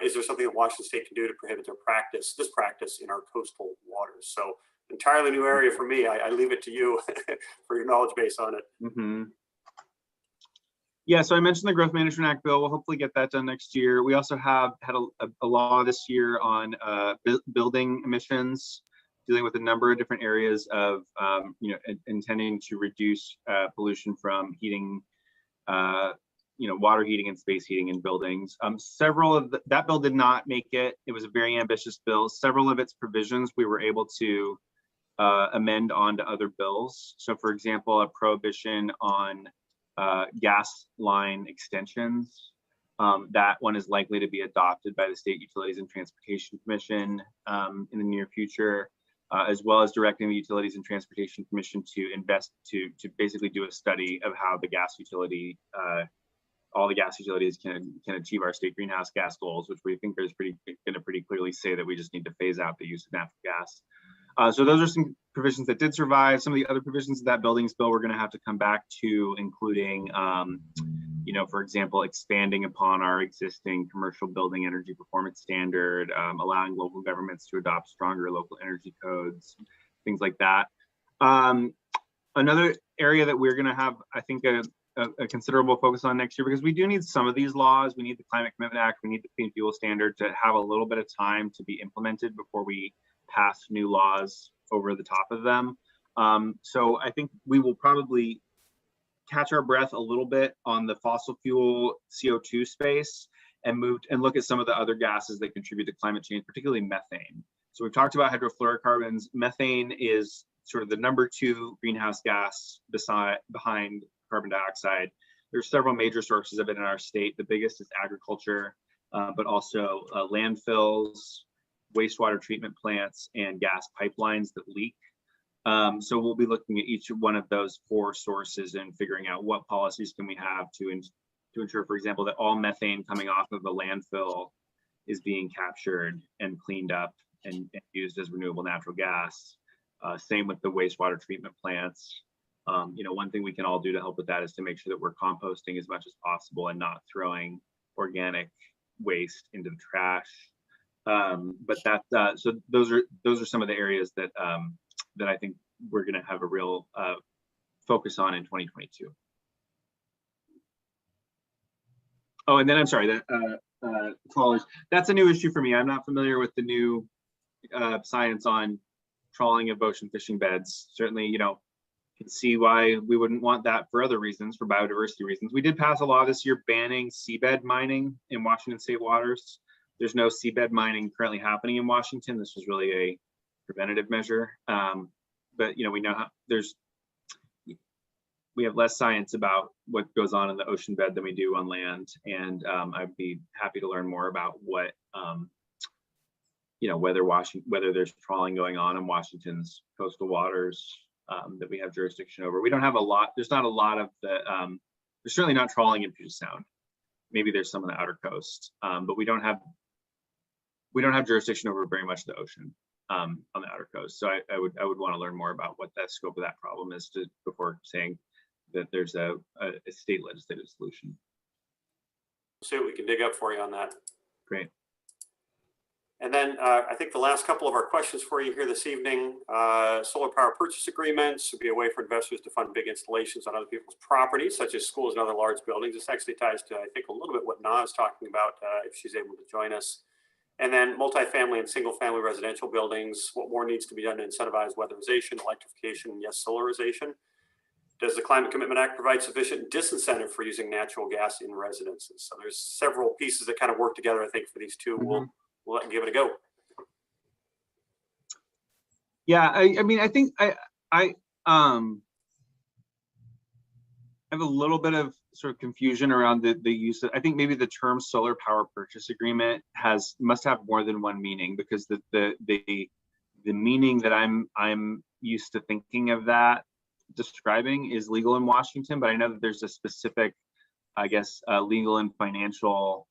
Is there something that Washington State can do to prohibit this practice in our coastal waters? So entirely new area for me. I leave it to you for your knowledge base on it. Mm-hmm. Yeah, so I mentioned the Growth Management Act bill. We'll hopefully get that done next year. We also have had a law this year on building emissions, dealing with a number of different areas of, intending to reduce pollution from heating, water heating and space heating in buildings. Several of that bill did not make it. It was a very ambitious bill. Several of its provisions we were able to amend onto other bills. So, for example, a prohibition on gas line extensions. That one is likely to be adopted by the State Utilities and Transportation Commission in the near future, as well as directing the Utilities and Transportation Commission to basically do a study of how the gas utility, all the gas utilities can achieve our state greenhouse gas goals, which we think is going to pretty clearly say that we just need to phase out the use of natural gas. So those are some provisions that did survive. Some of the other provisions of that buildings bill we're going to have to come back to, including, for example, expanding upon our existing commercial building energy performance standard, allowing local governments to adopt stronger local energy codes, things like that. Another area that we're going to have, I think, a considerable focus on next year, because we do need some of these laws. We need the Climate Commitment Act, we need the Clean Fuel Standard to have a little bit of time to be implemented before we pass new laws over the top of them. So I think we will probably catch our breath a little bit on the fossil fuel CO2 space and look at some of the other gases that contribute to climate change, particularly methane. So we've talked about hydrofluorocarbons. Methane is sort of the number 2 greenhouse gas behind carbon dioxide. There's several major sources of it in our state. The biggest is agriculture, but also landfills, wastewater treatment plants, and gas pipelines that leak. So we'll be looking at each one of those 4 sources and figuring out what policies can we have to ensure, for example, that all methane coming off of a landfill is being captured and cleaned up and used as renewable natural gas. Same with the wastewater treatment plants. One thing we can all do to help with that is to make sure that we're composting as much as possible and not throwing organic waste into the trash. But so those are some of the areas that that I think we're going to have a real focus on in 2022. Oh, and then I'm sorry, that trawlers, that's a new issue for me. I'm not familiar with the new science on trawling of ocean fishing beds. Certainly, can see why we wouldn't want that for other reasons, for biodiversity reasons. We did pass a law this year banning seabed mining in Washington state waters. There's no seabed mining currently happening in Washington. This was really a preventative measure. But we know how we have less science about what goes on in the ocean bed than we do on land. And I'd be happy to learn more about what, whether there's trawling going on in Washington's coastal waters that we have jurisdiction over. We don't have a lot. There's not a lot of the. There's certainly not trawling in Puget Sound. Maybe there's some on the outer coast, but we don't have jurisdiction over very much of the ocean on the outer coast. So I would want to learn more about what the scope of that problem is before saying that there's a state legislative solution. See what we can dig up for you on that. Great. And then I think the last couple of our questions for you here this evening, solar power purchase agreements would be a way for investors to fund big installations on other people's properties, such as schools and other large buildings. This actually ties to, I think, a little bit what Na is talking about, if she's able to join us. And then multifamily and single family residential buildings, what more needs to be done to incentivize weatherization, electrification, and yes, solarization? Does the Climate Commitment Act provide sufficient disincentive for using natural gas in residences? So there's several pieces that kind of work together, I think, for these two. Mm-hmm. We'll give it a go. Yeah, I mean, I think I have a little bit of sort of confusion around the use of, I think maybe the term solar power purchase agreement must have more than one meaning, because the meaning that I'm used to thinking of that describing is legal in Washington, but I know that there's a specific, I guess, legal and financial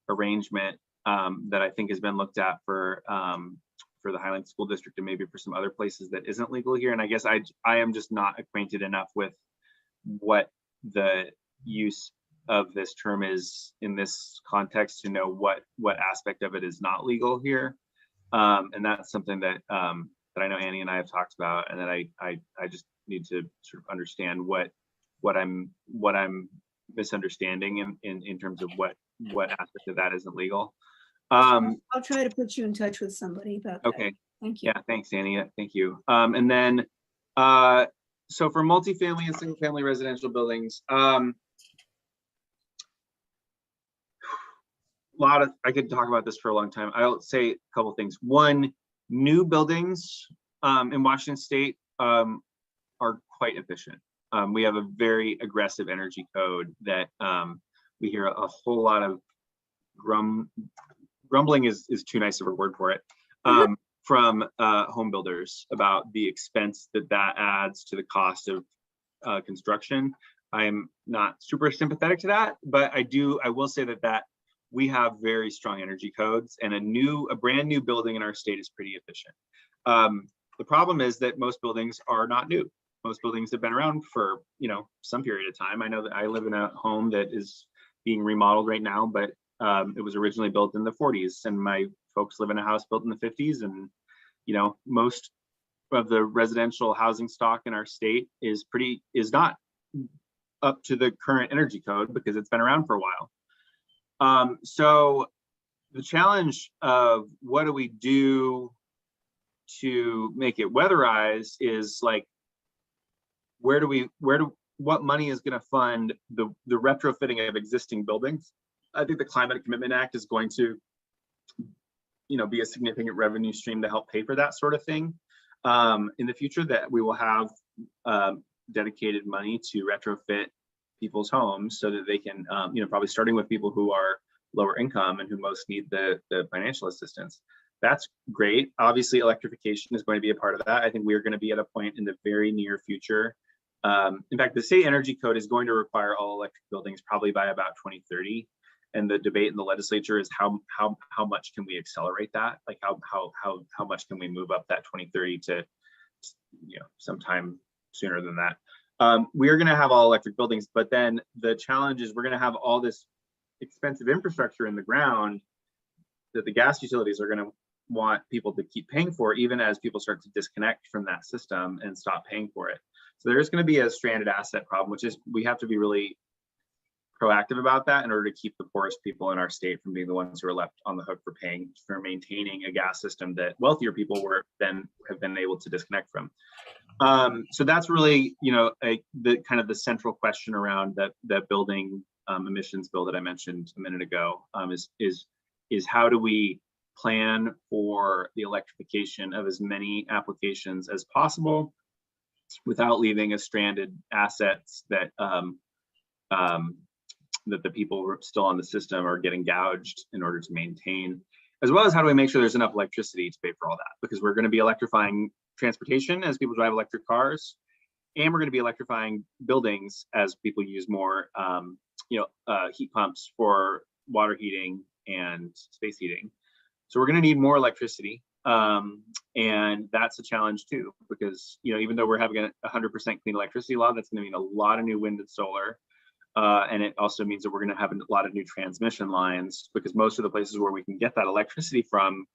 arrangement that I think has been looked at for the Highland School District and maybe for some other places that isn't legal here. And I guess I am just not acquainted enough with what the use of this term is in this context to know what aspect of it is not legal here. And that's something that I know Annie and I have talked about, and that I just need to sort of understand what I'm misunderstanding in terms of what aspect of that isn't legal. I'll try to put you in touch with somebody about that. Okay. Thank you. Yeah, thanks, Annie. Thank you. And then, so for multifamily and single family residential buildings, I could talk about this for a long time. I'll say a couple things. One, new buildings in Washington State are quite efficient. We have a very aggressive energy code that we hear a whole lot of grumbling is too nice of a word for it, from home builders about the expense that adds to the cost of construction. I'm not super sympathetic to that, but I will say that we have very strong energy codes, and a brand new building in our state is pretty efficient. The problem is that most buildings are not new. Most buildings have been around for some period of time. I know that I live in a home that is being remodeled right now, but it was originally built in the 40s, and my folks live in a house built in the 50s. And most of the residential housing stock in our state is not up to the current energy code because it's been around for a while. So the challenge of what do we do to make it weatherize is like, what money is going to fund the retrofitting of existing buildings? I think the Climate Commitment Act is going to, be a significant revenue stream to help pay for that sort of thing. in the future that we will have dedicated money to retrofit people's homes so that they can, probably starting with people who are lower income and who most need the financial assistance. That's great. Obviously, electrification is going to be a part of that. I think we're going to be at a point in the very near future. In fact, the state energy code is going to require all electric buildings probably by about 2030. And the debate in the legislature is how much can we accelerate that? Like how much can we move up that 2030 to, sometime sooner than that. We are going to have all electric buildings, but then the challenge is we're going to have all this expensive infrastructure in the ground that the gas utilities are going to want people to keep paying for, even as people start to disconnect from that system and stop paying for it. So there's going to be a stranded asset problem, which is we have to be really proactive about that in order to keep the poorest people in our state from being the ones who are left on the hook for maintaining a gas system that wealthier people have been able to disconnect from. So that's really, the central question around that building emissions bill that I mentioned a minute ago, is how do we plan for the electrification of as many applications as possible without leaving as stranded assets that that the people who are still on the system are getting gouged in order to maintain, as well as how do we make sure there's enough electricity to pay for all that, because we're going to be electrifying transportation as people drive electric cars, and we're going to be electrifying buildings as people use more heat pumps for water heating and space heating. So we're going to need more electricity, and that's a challenge too, because even though we're having a 100% clean electricity law, that's going to mean a lot of new wind and solar, and it also means that we're going to have a lot of new transmission lines, because most of the places where we can get that electricity from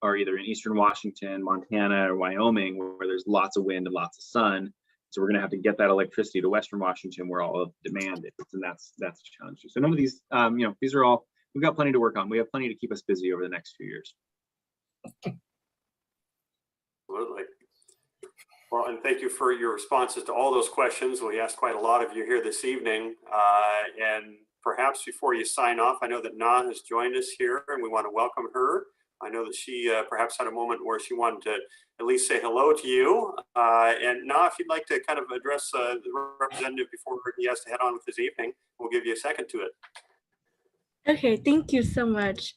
are either in eastern Washington, Montana, or Wyoming, where there's lots of wind and lots of sun. So we're going to have to get that electricity to western Washington, where all of the demand is, and that's a challenge. So none of these, these are all, we've got plenty to work on. We have plenty to keep us busy over the next few years. Absolutely. Well, and thank you for your responses to all those questions. We asked quite a lot of you here this evening. And perhaps before you sign off, I know that Na has joined us here, and we want to welcome her. I know that she perhaps had a moment where she wanted to at least say hello to you. And Na, if you'd like to kind of address the representative before he has to head on with his evening, we'll give you a second to it. Okay, thank you so much.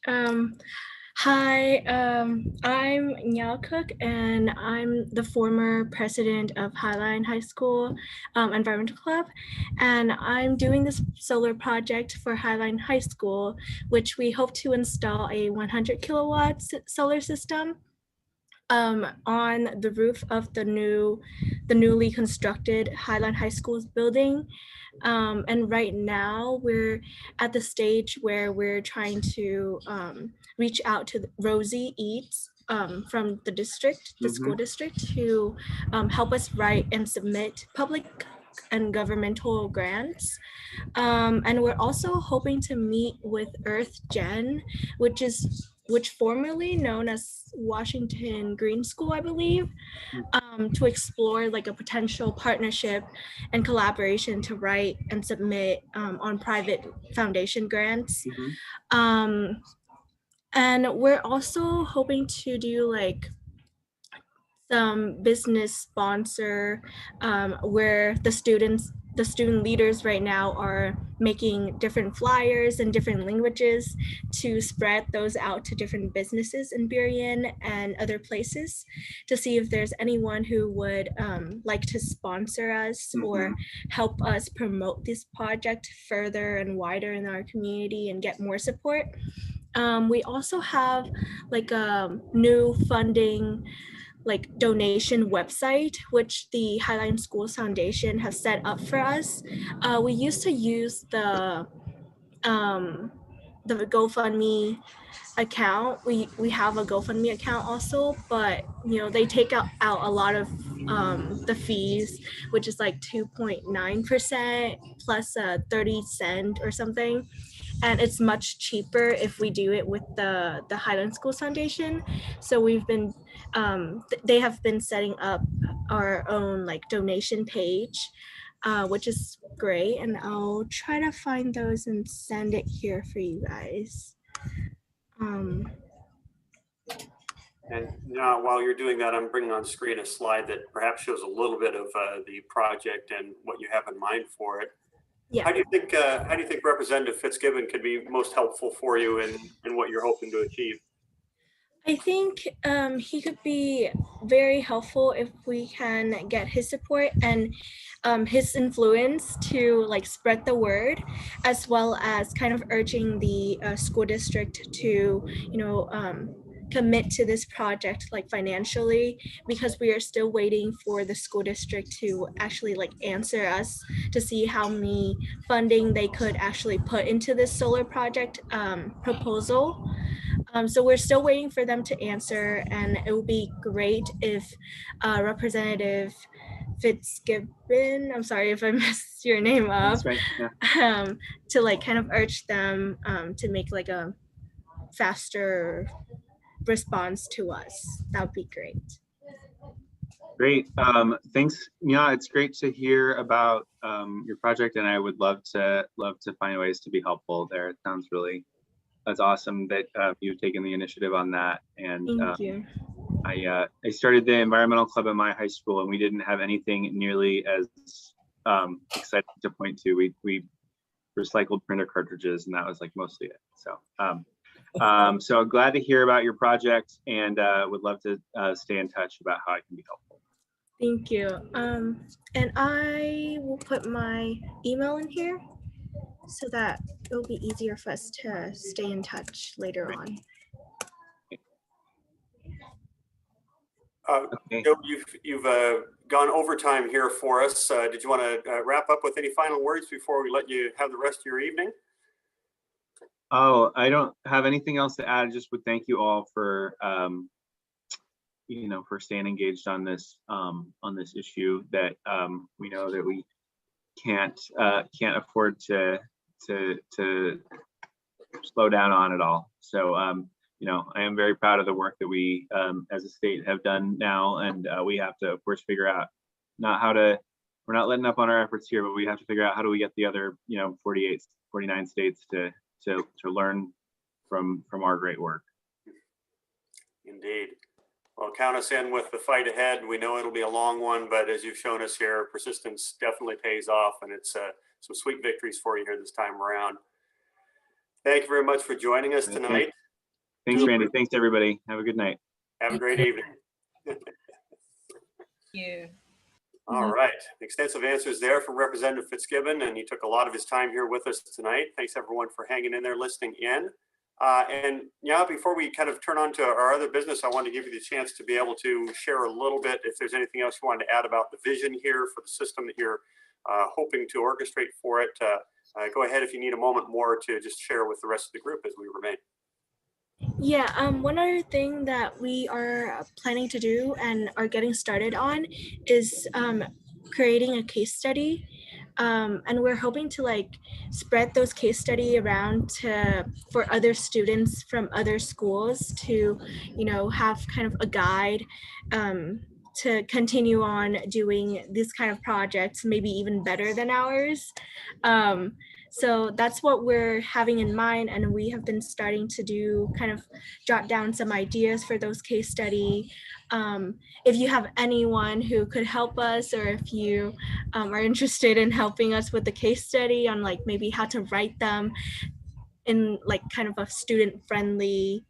Hi, I'm Nyao Cook, and I'm the former president of Highline High School Environmental Club, and I'm doing this solar project for Highline High School, which we hope to install a 100 kilowatts solar system on the roof of the newly constructed Highline High School's building. And right now we're at the stage where we're trying to reach out to Rosie Eads from the district, the school district, to help us write and submit public and governmental grants. And we're also hoping to meet with Earth Gen, which formerly known as Washington Green School, I believe, to explore like a potential partnership and collaboration to write and submit on private foundation grants. And we're also hoping to do like some business sponsor where the student leaders right now are making different flyers in different languages to spread those out to different businesses in Burien and other places to see if there's anyone who would like to sponsor us or help us promote this project further and wider in our community and get more support. We also have like a new funding donation website, which the Highline Schools Foundation has set up for us. We used to use the GoFundMe account. We have a GoFundMe account also, but they take out a lot of the fees, which is like 2.9% plus 30 cents or something. And it's much cheaper if we do it with the Highland Schools Foundation. So we've been, they have been setting up our own donation page, which is great. And I'll try to find those and send it here for you guys. And now, while you're doing that, I'm bringing on screen a slide that perhaps shows a little bit of the project and what you have in mind for it. Yeah. How do you think Representative Fitzgibbon could be most helpful for you in what you're hoping to achieve? I think he could be very helpful if we can get his support and his influence to like spread the word, as well as kind of urging the school district to, commit to this project like financially, because we are still waiting for the school district to actually like answer us to see how many funding they could actually put into this solar project proposal. So we're still waiting for them to answer, and it would be great if Representative Fitzgibbon, I'm sorry if I messed your name up, That's right. Yeah. to like kind of urge them to make like a faster response to us. That would be great. Great. Thanks. Yeah, it's great to hear about your project, and I would love to find ways to be helpful there. It sounds really, that's awesome that you've taken the initiative on that. And Thank you. I started the environmental club at my high school, and we didn't have anything nearly as exciting to point to. We recycled printer cartridges, and that was like mostly it. So so glad to hear about your project, and would love to stay in touch about how I can be helpful. Thank you. And I will put my email in here so that it'll be easier for us to stay in touch later on. Okay. Joe, you've gone overtime here for us. Did you want to wrap up with any final words before we let you have the rest of your evening? Oh, I don't have anything else to add. I just would thank you all for for staying engaged on this issue that we know that we can't afford to slow down on at all. So I am very proud of the work that we as a state have done now, and we have to of course figure out we're not letting up on our efforts here, but we have to figure out how do we get the other 49 states to learn from our great work. Indeed. Well, count us in with the fight ahead. We know it'll be a long one, but as you've shown us here, persistence definitely pays off, and it's some sweet victories for you here this time around. Thank you very much for joining us tonight. Thanks, Randy. Thanks, everybody. Have a good night. Have a great evening. Thank you. All right. Extensive answers there from Representative Fitzgibbon, and he took a lot of his time here with us tonight. Thanks, everyone, for hanging in there, listening in. And yeah, before we kind of turn on to our other business, I wanted to give you the chance to be able to share a little bit if there's anything else you wanted to add about the vision here for the system that you're hoping to orchestrate for it. Go ahead if you need a moment more to just share with the rest of the group as we remain. Yeah, one other thing that we are planning to do and are getting started on is creating a case study. And we're hoping to like spread those case study around for other students from other schools to, have kind of a guide to continue on doing this kind of projects, maybe even better than ours. So that's what we're having in mind, and we have been starting to do kind of jot down some ideas for those case study. If you have anyone who could help us, or if you are interested in helping us with the case study on like maybe how to write them in like kind of a student-friendly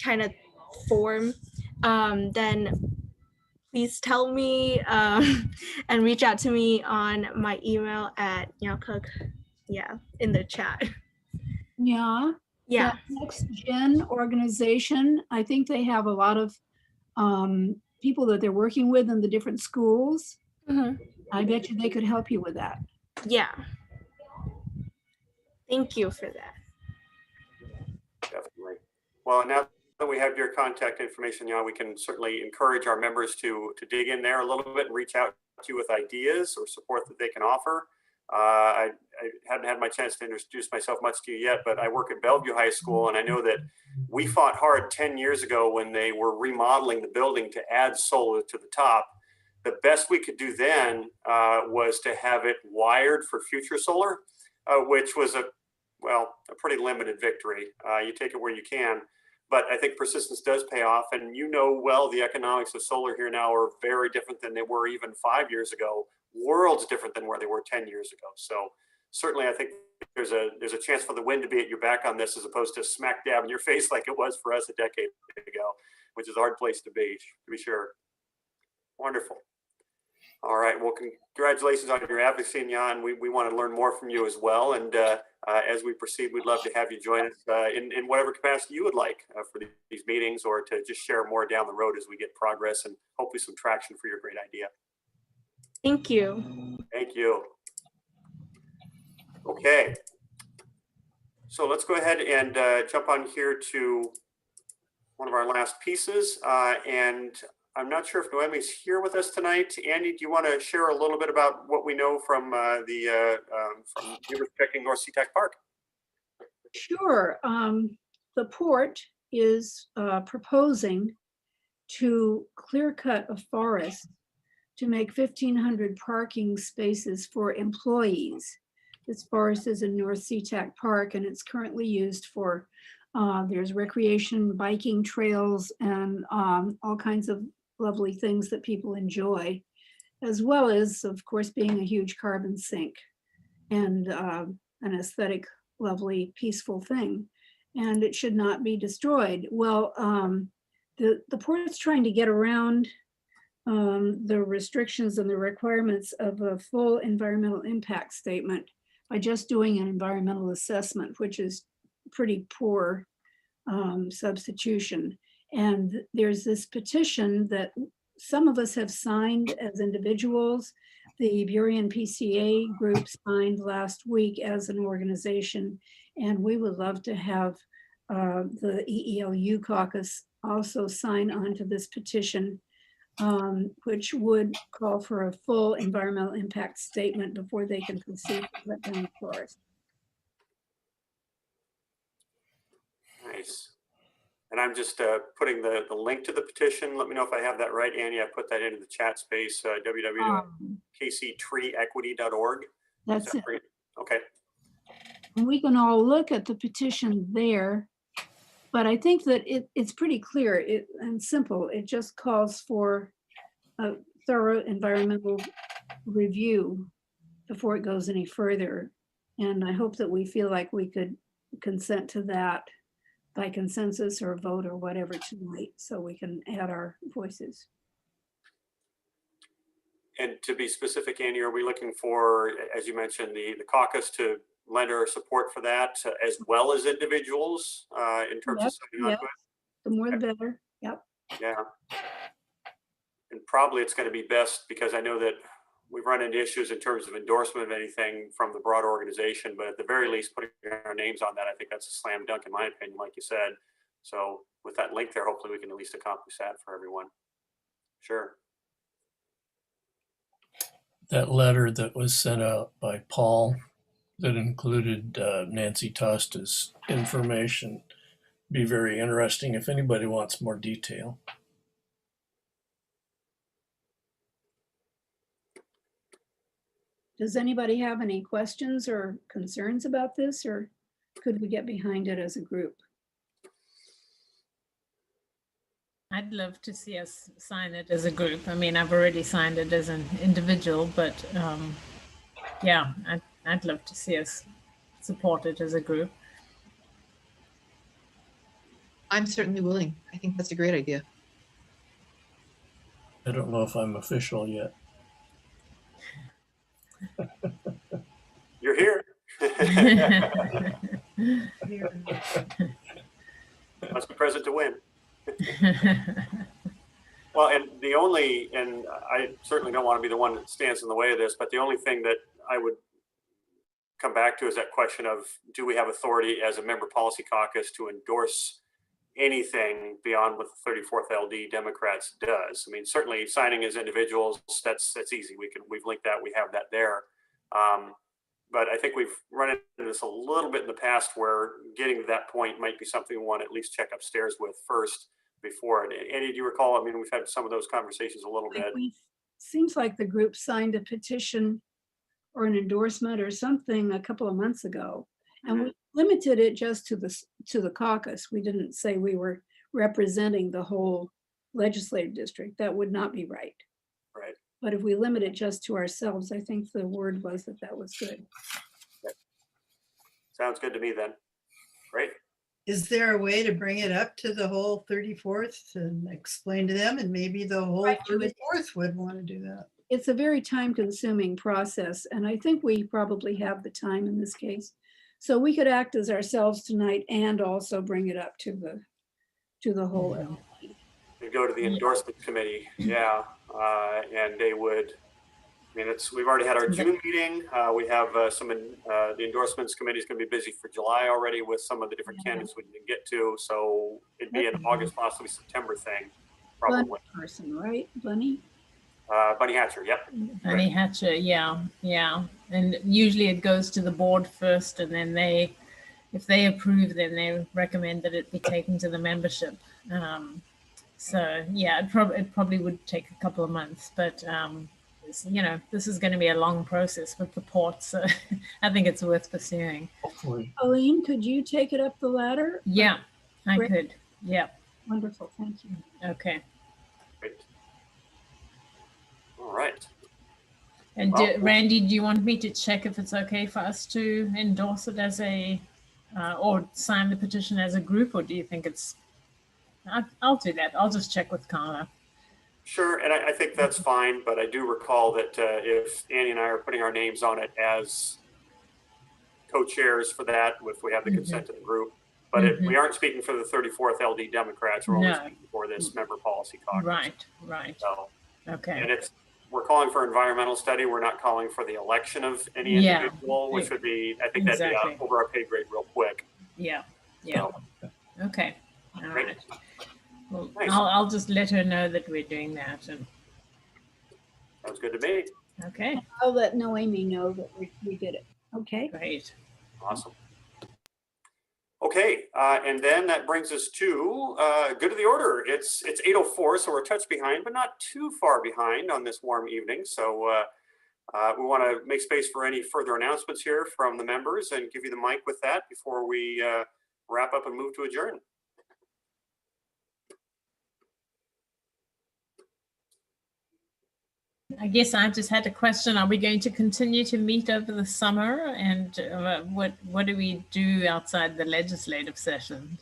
kind of form, then please tell me and reach out to me on my email at Cook, in the chat. Yeah. Yeah. That Next Gen organization, I think they have a lot of people that they're working with in the different schools. Mm-hmm. I bet you they could help you with that. Yeah. Thank you for that. Definitely. Well, now that we have your contact information, we can certainly encourage our members to dig in there a little bit and reach out to you with ideas or support that they can offer. I haven't had my chance to introduce myself much to you yet, but I work at Bellevue High School, and I know that we fought hard 10 years ago when they were remodeling the building to add solar to the top. The best we could do then was to have it wired for future solar, which was a pretty limited victory. You take it where you can. but I think persistence does pay off. And you know, well, the economics of solar here now are very different than they were even 5 years ago. Worlds different than where they were 10 years ago. So certainly I think there's a chance for the wind to be at your back on this, as opposed to smack dab in your face like it was for us a decade ago, which is a hard place to be sure. Wonderful. All right, well, congratulations on your advocacy, Jan. We want to learn more from you as well. And as we proceed, we'd love to have you join us in whatever capacity you would like for these meetings, or to just share more down the road as we get progress and hopefully some traction for your great idea. Thank you. Thank you. Okay. So let's go ahead and jump on here to one of our last pieces. And I'm not sure if Noemi's here with us tonight. Andy, do you want to share a little bit about what we know from from Neighbors Protecting North SeaTac Park? Sure. The port is proposing to clear cut a forest to make 1,500 parking spaces for employees. This forest is in North SeaTac Park, and it's currently used for, there's recreation, biking trails, and all kinds of lovely things that people enjoy, as well as, of course, being a huge carbon sink and an aesthetic, lovely, peaceful thing. And it should not be destroyed. Well, the port's trying to get around the restrictions and the requirements of a full environmental impact statement by just doing an environmental assessment, which is pretty poor substitution. And there's this petition that some of us have signed as individuals. The Burien PCA group signed last week as an organization, and we would love to have the EELU caucus also sign on to this petition, which would call for a full environmental impact statement before they can proceed to let down the forest. Nice. And I'm just putting the link to the petition. Let me know if I have that right, Annie. I put that into the chat space, www.kctreeequity.org. That's it. Right? Okay. And we can all look at the petition there, but I think that it's pretty clear and simple. It just calls for a thorough environmental review before it goes any further. And I hope that we feel like we could consent to that by consensus or vote or whatever tonight, so we can add our voices. And to be specific, Annie, are we looking for, as you mentioned, the caucus to lend our support for that, as well as individuals in terms of signing on to it? The more the better. Yep. Yeah. And probably it's going to be best, because I know that we've run into issues in terms of endorsement of anything from the broad organization, but at the very least, putting our names on that, I think that's a slam dunk in my opinion, like you said. So with that link there, hopefully we can at least accomplish that for everyone. Sure. That letter that was sent out by Paul that included Nancy Tosta's information be very interesting if anybody wants more detail. Does anybody have any questions or concerns about this, or could we get behind it as a group? I'd love to see us sign it as a group. I mean, I've already signed it as an individual, but yeah, I'd love to see us support it as a group. I'm certainly willing. I think that's a great idea. I don't know if I'm official yet. You're here. Must be present to win. Well, and I certainly don't want to be the one that stands in the way of this, but the only thing that I would come back to is that question of, do we have authority as a member policy caucus to endorse anything beyond what the 34th LD Democrats does? I mean, certainly signing as individuals, that's easy. We've linked that, we have that there. But I think we've run into this a little bit in the past, where getting to that point might be something we want to at least check upstairs with first before it. Andy, do you recall? I mean, we've had some of those conversations a little bit. Seems like the group signed a petition or an endorsement or something a couple of months ago. And limited it just to the caucus. We didn't say we were representing the whole legislative district. That would not be right. Right. But if we limit it just to ourselves, I think the word was that was good. Sounds good to me then. Great. Is there a way to bring it up to the whole 34th and explain to them, and maybe the whole Right. 34th would want to do that? It's a very time-consuming process, and I think we probably have the time in this case. So we could act as ourselves tonight and also bring it up to the whole. They go to the endorsement committee, yeah, and they would. I mean, we've already had our June meeting. We have the endorsements committee is going to be busy for July already with some of the different candidates we can get to. So it'd be an August, possibly September thing, probably. Bunny person, right? Bunny? Bunny Hatcher, yep. Bunny Hatcher, yeah. And usually it goes to the board first, and then if they approve, then they recommend that it be taken to the membership. So yeah, it probably would take a couple of months, but this is going to be a long process with the port, so I think it's worth pursuing. Hopefully. Colleen, could you take it up the ladder? Yeah, I Great. could. Yeah. Wonderful, thank you. Okay. Great. All right. And Well, Randy, do you want me to check if it's okay for us to endorse it as or sign the petition as a group, or do you think it's? I'll do that. I'll just check with Carla. Sure, and I think that's fine, but I do recall that if Annie and I are putting our names on it as co-chairs for that, if we have the consent of the group, but we aren't speaking for the 34th LD Democrats, we're only speaking for this member policy caucus. Right. So, okay. and we're calling for environmental study, we're not calling for the election of any individual, which would be, I think that'd be over our pay grade real quick. Yeah. So, Okay. All great. right. Well, Nice. I'll just let her know that we're doing that. And Sounds good to me. okay, I'll let Noemi know that we did it. Okay. great. Awesome. Okay, and then that brings us to good of the order. It's 8:04, so we're a touch behind, but not too far behind on this warm evening. So we want to make space for any further announcements here from the members and give you the mic with that before we wrap up and move to adjourn. I guess I just had a question. Are we going to continue to meet over the summer? And what do we do outside the legislative session?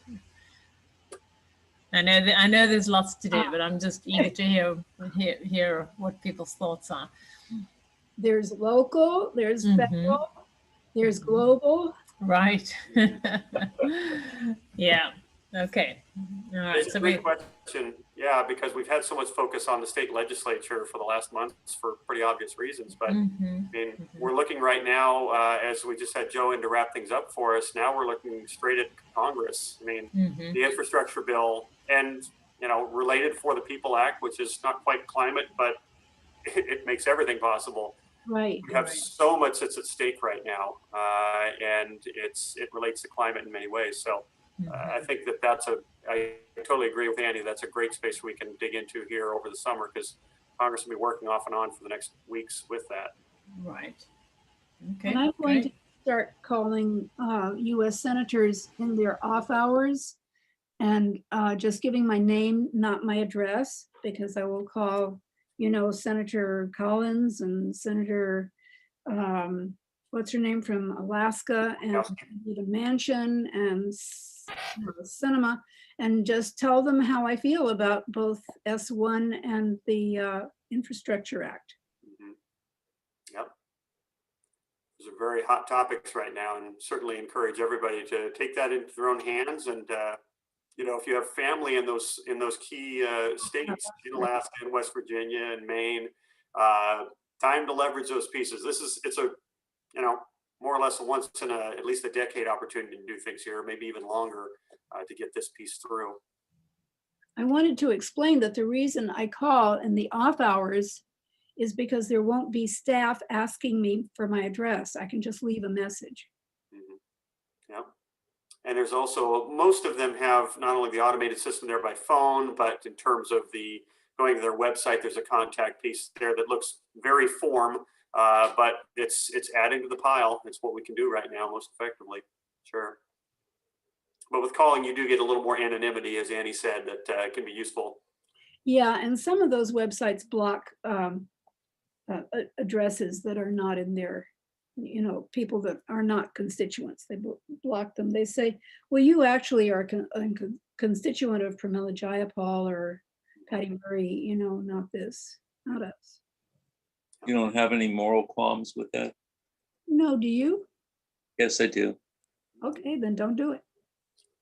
I know there's lots to do, but I'm just eager to hear what people's thoughts are. There's local, there's federal, there's global. Right. Yeah. Okay. All right. It's a great question. Yeah, because we've had so much focus on the state legislature for the last months for pretty obvious reasons. But I mean, we're looking right now, as we just had Joe in to wrap things up for us. Now we're looking straight at Congress. I mean, the infrastructure bill and, related For the People Act, which is not quite climate, but it makes everything possible. Right. We have so much that's at stake right now, and it relates to climate in many ways. So I think I totally agree with Andy. That's a great space we can dig into here over the summer, because Congress will be working off and on for the next weeks with that. Right. Okay. And I'm going to start calling U.S. senators in their off hours and just giving my name, not my address, because I will call, Senator Collins and Senator, what's her name from Alaska, and Anita Manchin and Sinema, and just tell them how I feel about both S1 and the Infrastructure Act. Yep. Those are very hot topics right now, and certainly encourage everybody to take that into their own hands. And if you have family in those key states, in Alaska and West Virginia and Maine, time to leverage those pieces. It's a more or less a once in at least a decade opportunity to do things here, maybe even longer, to get this piece through. I wanted to explain that the reason I call in the off hours is because there won't be staff asking me for my address. I can just leave a message. Yeah. And there's also, most of them have not only the automated system there by phone, but in terms of going to their website, there's a contact piece there that looks very form, but it's adding to the pile. It's what we can do right now most effectively. Sure. But with calling, you do get a little more anonymity, as Annie said, that can be useful. Yeah, and some of those websites block addresses that are not in their, you know, people that are not constituents. They block them. They say, well, you actually are a constituent of Pramila Jayapal or Patty Murray, you know, not this, not us. You don't have any moral qualms with that? No, do you? Yes, I do. Okay, then don't do it.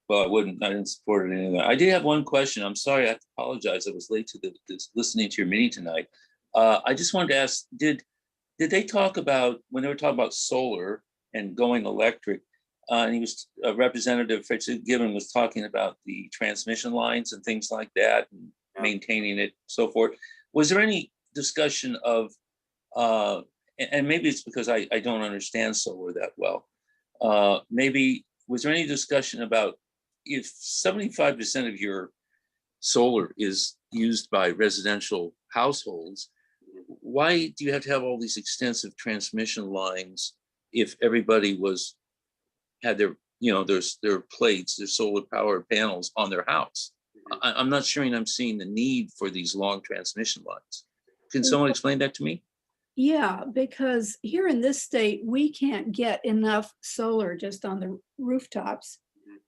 Well, I didn't support it anyway. I did have one question. I'm sorry, I have to apologize. I was late to listening to your meeting tonight. I just wanted to ask, did they talk about, when they were talking about solar and going electric, and he was a representative, Richard Gibbon was talking about the transmission lines and things like that, and maintaining it, so forth. Was there any discussion of, and maybe it's because I don't understand solar that well, maybe, was there any discussion about if 75% of your solar is used by residential households, why do you have to have all these extensive transmission lines if everybody had their, you know, their plates, their solar power panels on their house? I'm not sure I'm seeing the need for these long transmission lines. Can someone explain that to me? Yeah, because here in this state, we can't get enough solar just on the rooftops,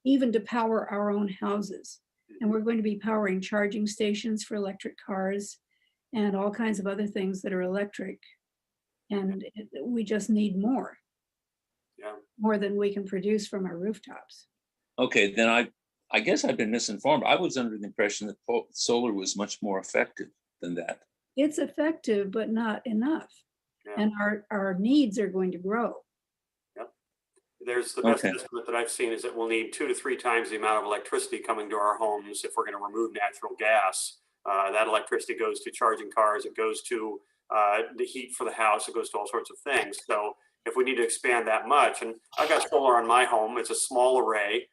even to power our own houses. And we're going to be powering charging stations for electric cars and all kinds of other things that are electric. And we just need more. Yeah. More than we can produce from our rooftops. Okay, then I guess I've been misinformed. I was under the impression that solar was much more effective than that. It's effective, but not enough. Yeah. And our needs are going to grow. Yep. There's the best estimate that I've seen is that we'll need 2 to 3 times the amount of electricity coming to our homes if we're going to remove natural gas. That electricity goes to charging cars, it goes to the heat for the house, it goes to all sorts of things. So if we need to expand that much, and I've got solar on my home, it's a small array.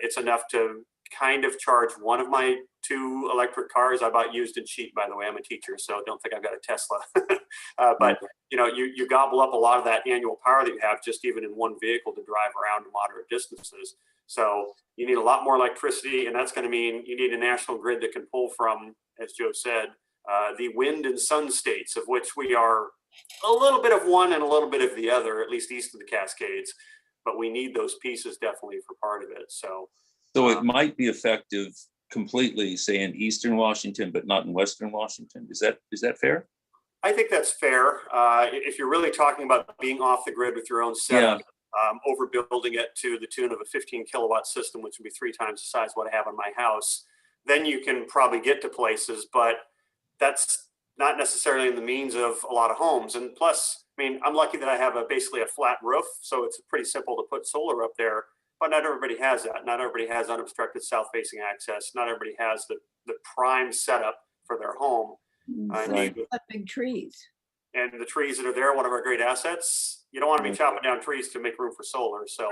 It's enough to kind of charge one of my 2 electric cars. I bought used and cheap, by the way. I'm a teacher, so don't think I've got a Tesla. But you know, you gobble up a lot of that annual power that you have just even in one vehicle to drive around moderate distances. So you need a lot more electricity, and that's going to mean you need a national grid that can pull from, as Joe said, the wind and sun states, of which we are a little bit of one and a little bit of the other, at least east of the Cascades. But we need those pieces definitely for part of it. So it might be effective completely, say, in Eastern Washington, but not in Western Washington. Is that fair? I think that's fair. If you're really talking about being off the grid with your own setup, overbuilding it to the tune of a 15 kilowatt system, which would be 3 times the size of what I have on my house, then you can probably get to places, but that's not necessarily in the means of a lot of homes. And plus, I mean, I'm lucky that I have basically a flat roof, so it's pretty simple to put solar up there, but not everybody has that. Not everybody has unobstructed south-facing access. Not everybody has the prime setup for their home. Right. Big trees. And the trees that are there, one of our great assets, you don't want to be chopping down trees to make room for solar. So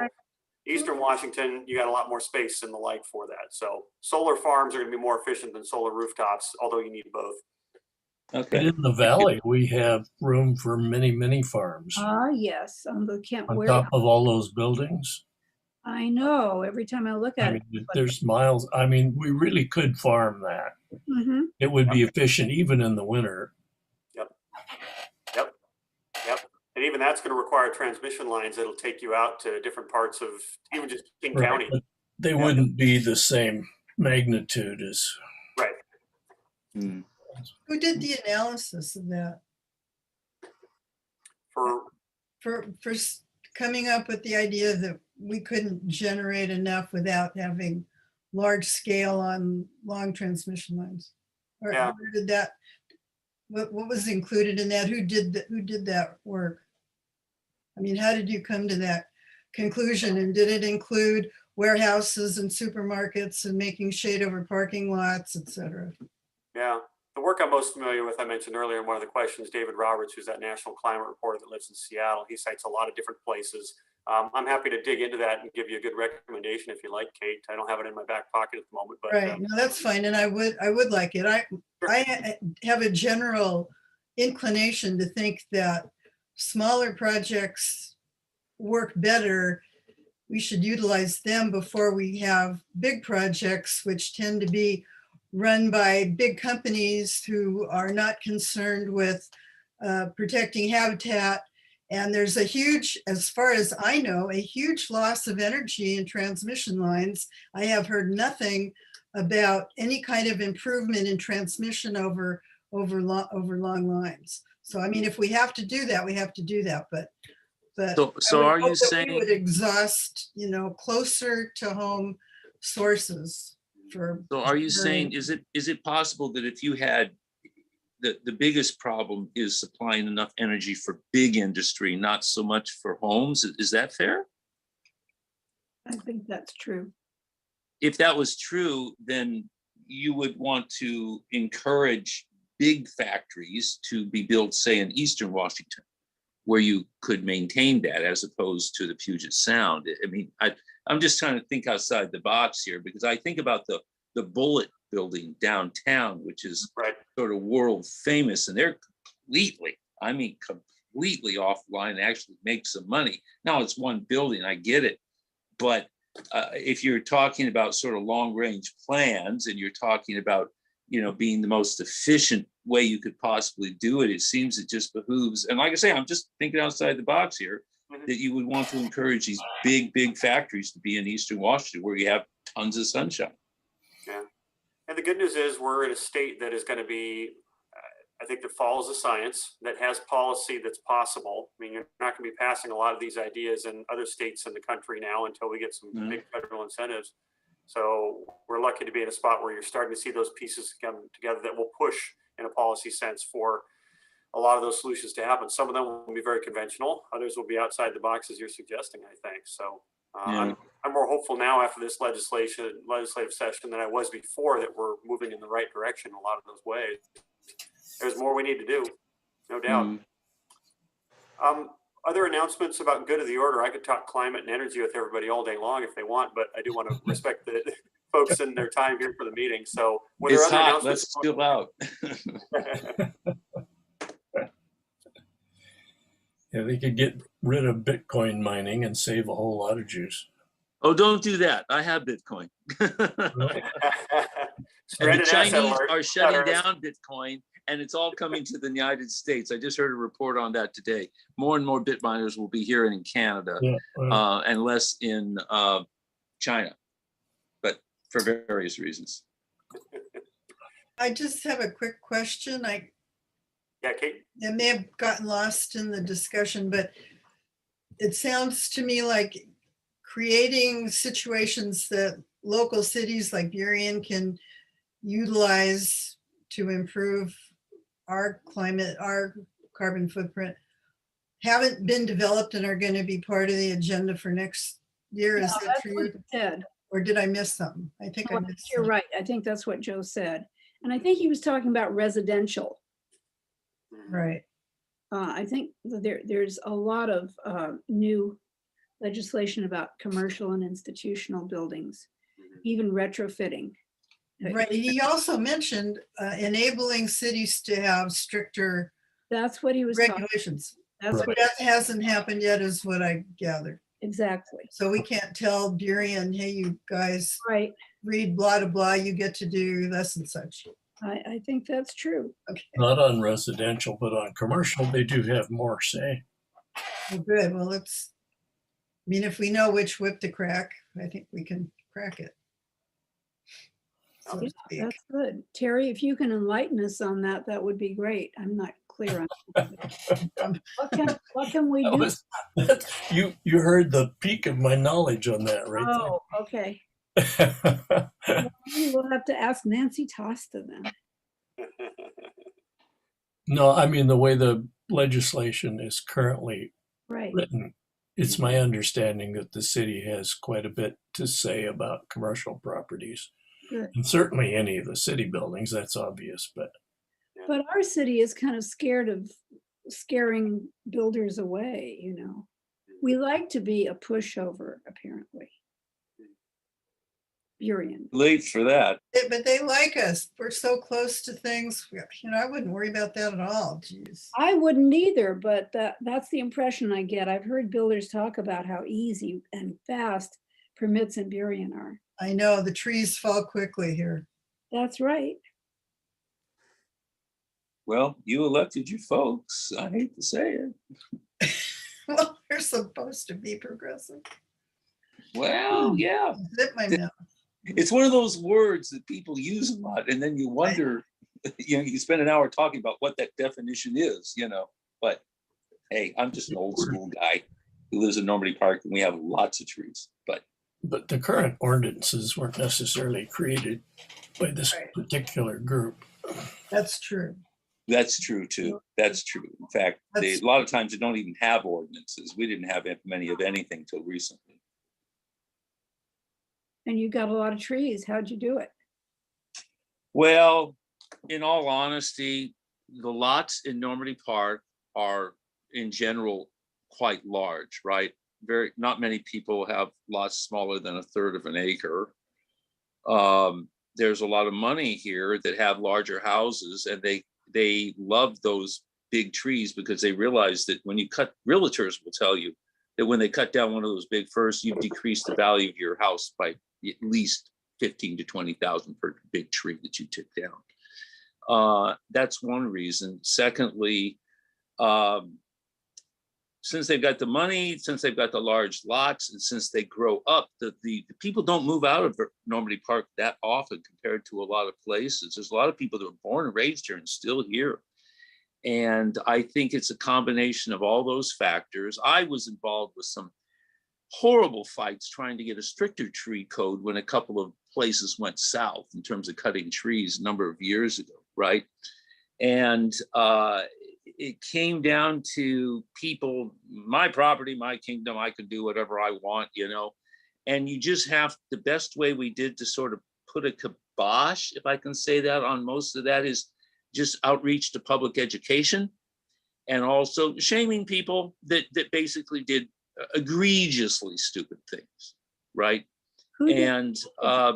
Eastern Washington, you got a lot more space and the like for that. So solar farms are going to be more efficient than solar rooftops, although you need both. Okay. And in the valley, we have room for many, many farms. Yes, on the on top of all those buildings. I know. Every time I look at it, there's miles. I mean, we really could farm that. Mm-hmm. It would be efficient even in the winter. Yep. And even that's going to require transmission lines that'll take you out to different parts of even just King County. But they wouldn't be the same magnitude as. Right. Who did the analysis of that? For coming up with the idea that we couldn't generate enough without having large scale on long transmission lines? Or where did that, what was included in that? Who did that work? I mean, how did you come to that conclusion? And did it include warehouses and supermarkets and making shade over parking lots, et cetera? Yeah. The work I'm most familiar with, I mentioned earlier in one of the questions, David Roberts, who's that national climate reporter that lives in Seattle. He cites a lot of different places. I'm happy to dig into that and give you a good recommendation if you like, Kate. I don't have it in my back pocket at the moment, but right. No, that's fine. And I would like it. I have a general inclination to think that smaller projects work better we should utilize them before we have big projects, which tend to be run by big companies who are not concerned with protecting habitat. And there's a huge, as far as I know, a huge loss of energy in transmission lines. I have heard nothing about any kind of improvement in transmission over long lines. So I mean, if we have to do that, we have to do that. But So I would are you hope that we saying, would exhaust, closer to home sources for. so are you saying, is it possible that if you had, the biggest problem is supplying enough energy for big industry, not so much for homes? Is that fair? I think that's true. If that was true, then you would want to encourage big factories to be built, say, in Eastern Washington, where you could maintain that, as opposed to the Puget Sound. I mean, I'm just trying to think outside the box here, because I think about the Bullitt building downtown, which is sort of world famous, and they're completely offline, actually make some money. Now it's one building, I get it. But if you're talking about sort of long range plans, and you're talking about, being the most efficient way you could possibly do it, it seems it just behooves. And like I say, I'm just thinking outside the box here, that you would want to encourage these big factories to be in Eastern Washington, where you have tons of sunshine. Yeah. And the good news is we're in a state that is going to be, I think, that follows the science, that has policy that's possible. I mean, you're not going to be passing a lot of these ideas in other states in the country now until we get some big federal incentives. So we're lucky to be in a spot where you're starting to see those pieces come together that will push in a policy sense for a lot of those solutions to happen. Some of them will be very conventional. Others will be outside the box, as you're suggesting, I think. So I'm more hopeful now after this legislative session than I was before, that we're moving in the right direction in a lot of those ways. There's more we need to do, no doubt. Other announcements about good of the order. I could talk climate and energy with everybody all day long if they want, but I do want to respect the folks and their time here for the meeting. So were there It's other hot, announcements? let's chill out. Yeah, they could get rid of Bitcoin mining and save a whole lot of juice. Oh, don't do that. I have Bitcoin. And the Chinese are shutting down Bitcoin, and it's all coming to the United States. I just heard a report on that today. More and more Bitminers will be here in Canada, and less in China, but for various reasons. I just have a quick question. Yeah, Kate. It may have gotten lost in the discussion, but it sounds to me like creating situations that local cities like Burien can utilize to improve our climate, our carbon footprint, haven't been developed and are going to be part of the agenda for next year. No, Is that that's true? what he said. Or did I miss something? I think No, I missed you're something. right. I think that's what Joe said. And I think he was talking about residential. Right. I think that there's a lot of new legislation about commercial and institutional buildings, even retrofitting. Right. He also mentioned enabling cities to have stricter That's what he was talking. regulations. That's But what, that hasn't happened yet, is what I gathered. exactly. So we can't tell Burien, hey, you guys Right. read blah, blah, blah, you get to do this and such. I think that's true. Okay. Not on residential, but on commercial, they do have more say. Well, good. Well, I mean, if we know which whip to crack, I think we can crack it. So to Yeah, speak. that's good. Terry, if you can enlighten us on that, that would be great. I'm not clear on what can we do? You heard the peak of my knowledge on that, right? Oh, okay. Well, maybe we'll have to ask Nancy Tosta then. No, I mean, the way the legislation is currently Right. written, it's my understanding that the city has quite a bit to say about commercial properties. Good. And certainly any of the city buildings, that's obvious, but our city is kind of scared of scaring builders away, you know. We like to be a pushover, apparently. Burien. Late for that. But they like us. We're so close to things. I wouldn't worry about that at all. Jeez. I wouldn't either, but that's the impression I get. I've heard builders talk about how easy and fast permits in Burien are. I know the trees fall quickly here. That's right. Well, you elected your folks. I hate to say it. Well, they're supposed to be progressive. Well, yeah. Zip my mouth. It's one of those words that people use a lot, and then you wonder, you spend an hour talking about what that definition is, But hey, I'm just an old school guy who lives in Normandy Park, and we have lots of trees. But the current ordinances weren't necessarily created by this particular group. That's true. That's true too. That's true. In fact, a lot of times they don't even have ordinances. We didn't have many of anything till recently. And you got a lot of trees. How'd you do it? Well, in all honesty, the lots in Normandy Park are in general quite large, right? Not many people have lots smaller than a third of an acre. There's a lot of money here that have larger houses, and they love those big trees because they realize that when you cut, realtors will tell you that when they cut down one of those big firs, you've decreased the value of your house by at least 15 to 20,000 per big tree that you took down. That's one reason. Secondly, since they've got the money, since they've got the large lots, and since they grow up, the people don't move out of Normandy Park that often compared to a lot of places. There's a lot of people that were born and raised here and still here. And I think it's a combination of all those factors. I was involved with some horrible fights trying to get a stricter tree code when a couple of places went south in terms of cutting trees a number of years ago, right? And it came down to people, my property, my kingdom, I can do whatever I want, and you just have, the best way we did to sort of put a kibosh, if I can say that, on most of that is just outreach to public education, and also shaming people that basically did egregiously stupid things, right? And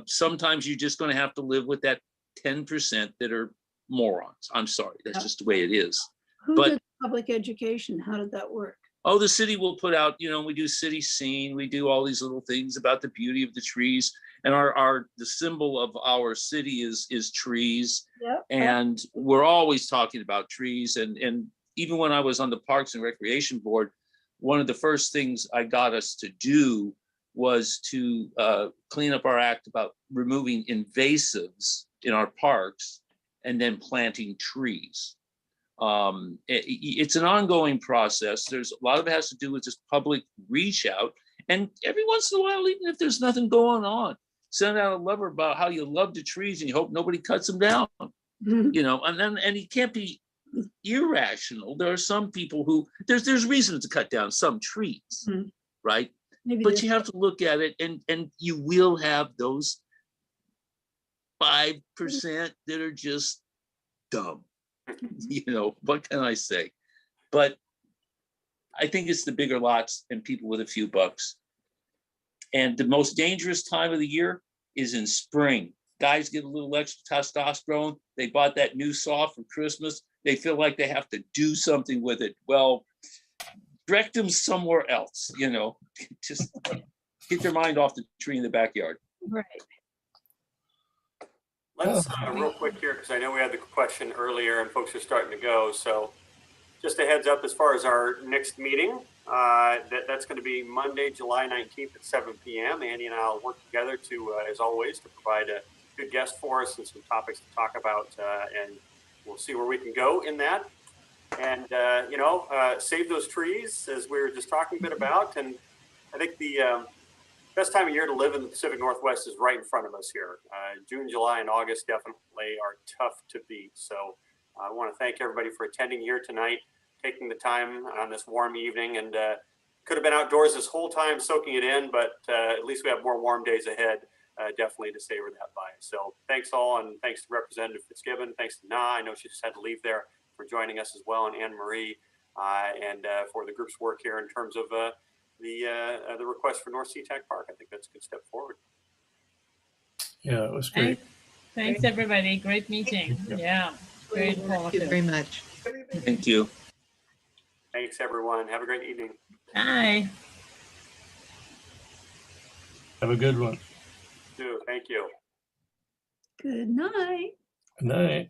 sometimes you're just going to have to live with that 10% that are morons. I'm sorry, that's just the way it is. Who did public education? How did that work? Oh, the city will put out, we do city scene, we do all these little things about the beauty of the trees, and the symbol of our city is trees. Yep. And we're always talking about trees. And even when I was on the Parks and Recreation Board, one of the first things I got us to do was to clean up our act about removing invasives in our parks and then planting trees. It's an ongoing process. There's a lot of it has to do with just public reach out, and every once in a while, even if there's nothing going on, send out a letter about how you love the trees and you hope nobody cuts them down. And you can't be irrational. There are some people who there's reason to cut down some trees, right? But you have to look at it, and you will have those 5% that are just dumb. What can I say? But I think it's the bigger lots and people with a few bucks. And the most dangerous time of the year is in spring. Guys get a little extra testosterone. They bought that new saw for Christmas. They feel like they have to do something with it. Well, direct them somewhere else, just get their mind off the tree in the backyard. Right. Let's real quick here, because I know we had the question earlier and folks are starting to go. So just a heads up as far as our next meeting, that's going to be Monday, July 19th at 7 p.m. Andy and I will work together to, as always, to provide a good guest for us and some topics to talk about. And we'll see where we can go in that. And, save those trees, as we were just talking a bit about. And I think the best time of year to live in the Pacific Northwest is right in front of us here. June, July, and August definitely are tough to beat. So I want to thank everybody for attending here tonight, taking the time on this warm evening, and could have been outdoors this whole time soaking it in, but at least we have more warm days ahead, definitely to savor that by. So thanks all, and thanks to Representative Fitzgibbon. Thanks to Na, I know she just had to leave there, for joining us as well, and Anne Marie, and for the group's work here in terms of the request for North SeaTac Park. I think that's a good step forward. Yeah, it was great. Thanks, everybody. Great meeting. Yeah, very Thank you informative. very much. Thank you. Thanks, everyone. Have a great evening. Bye. Have a good one. Thank you. Good night. Good night.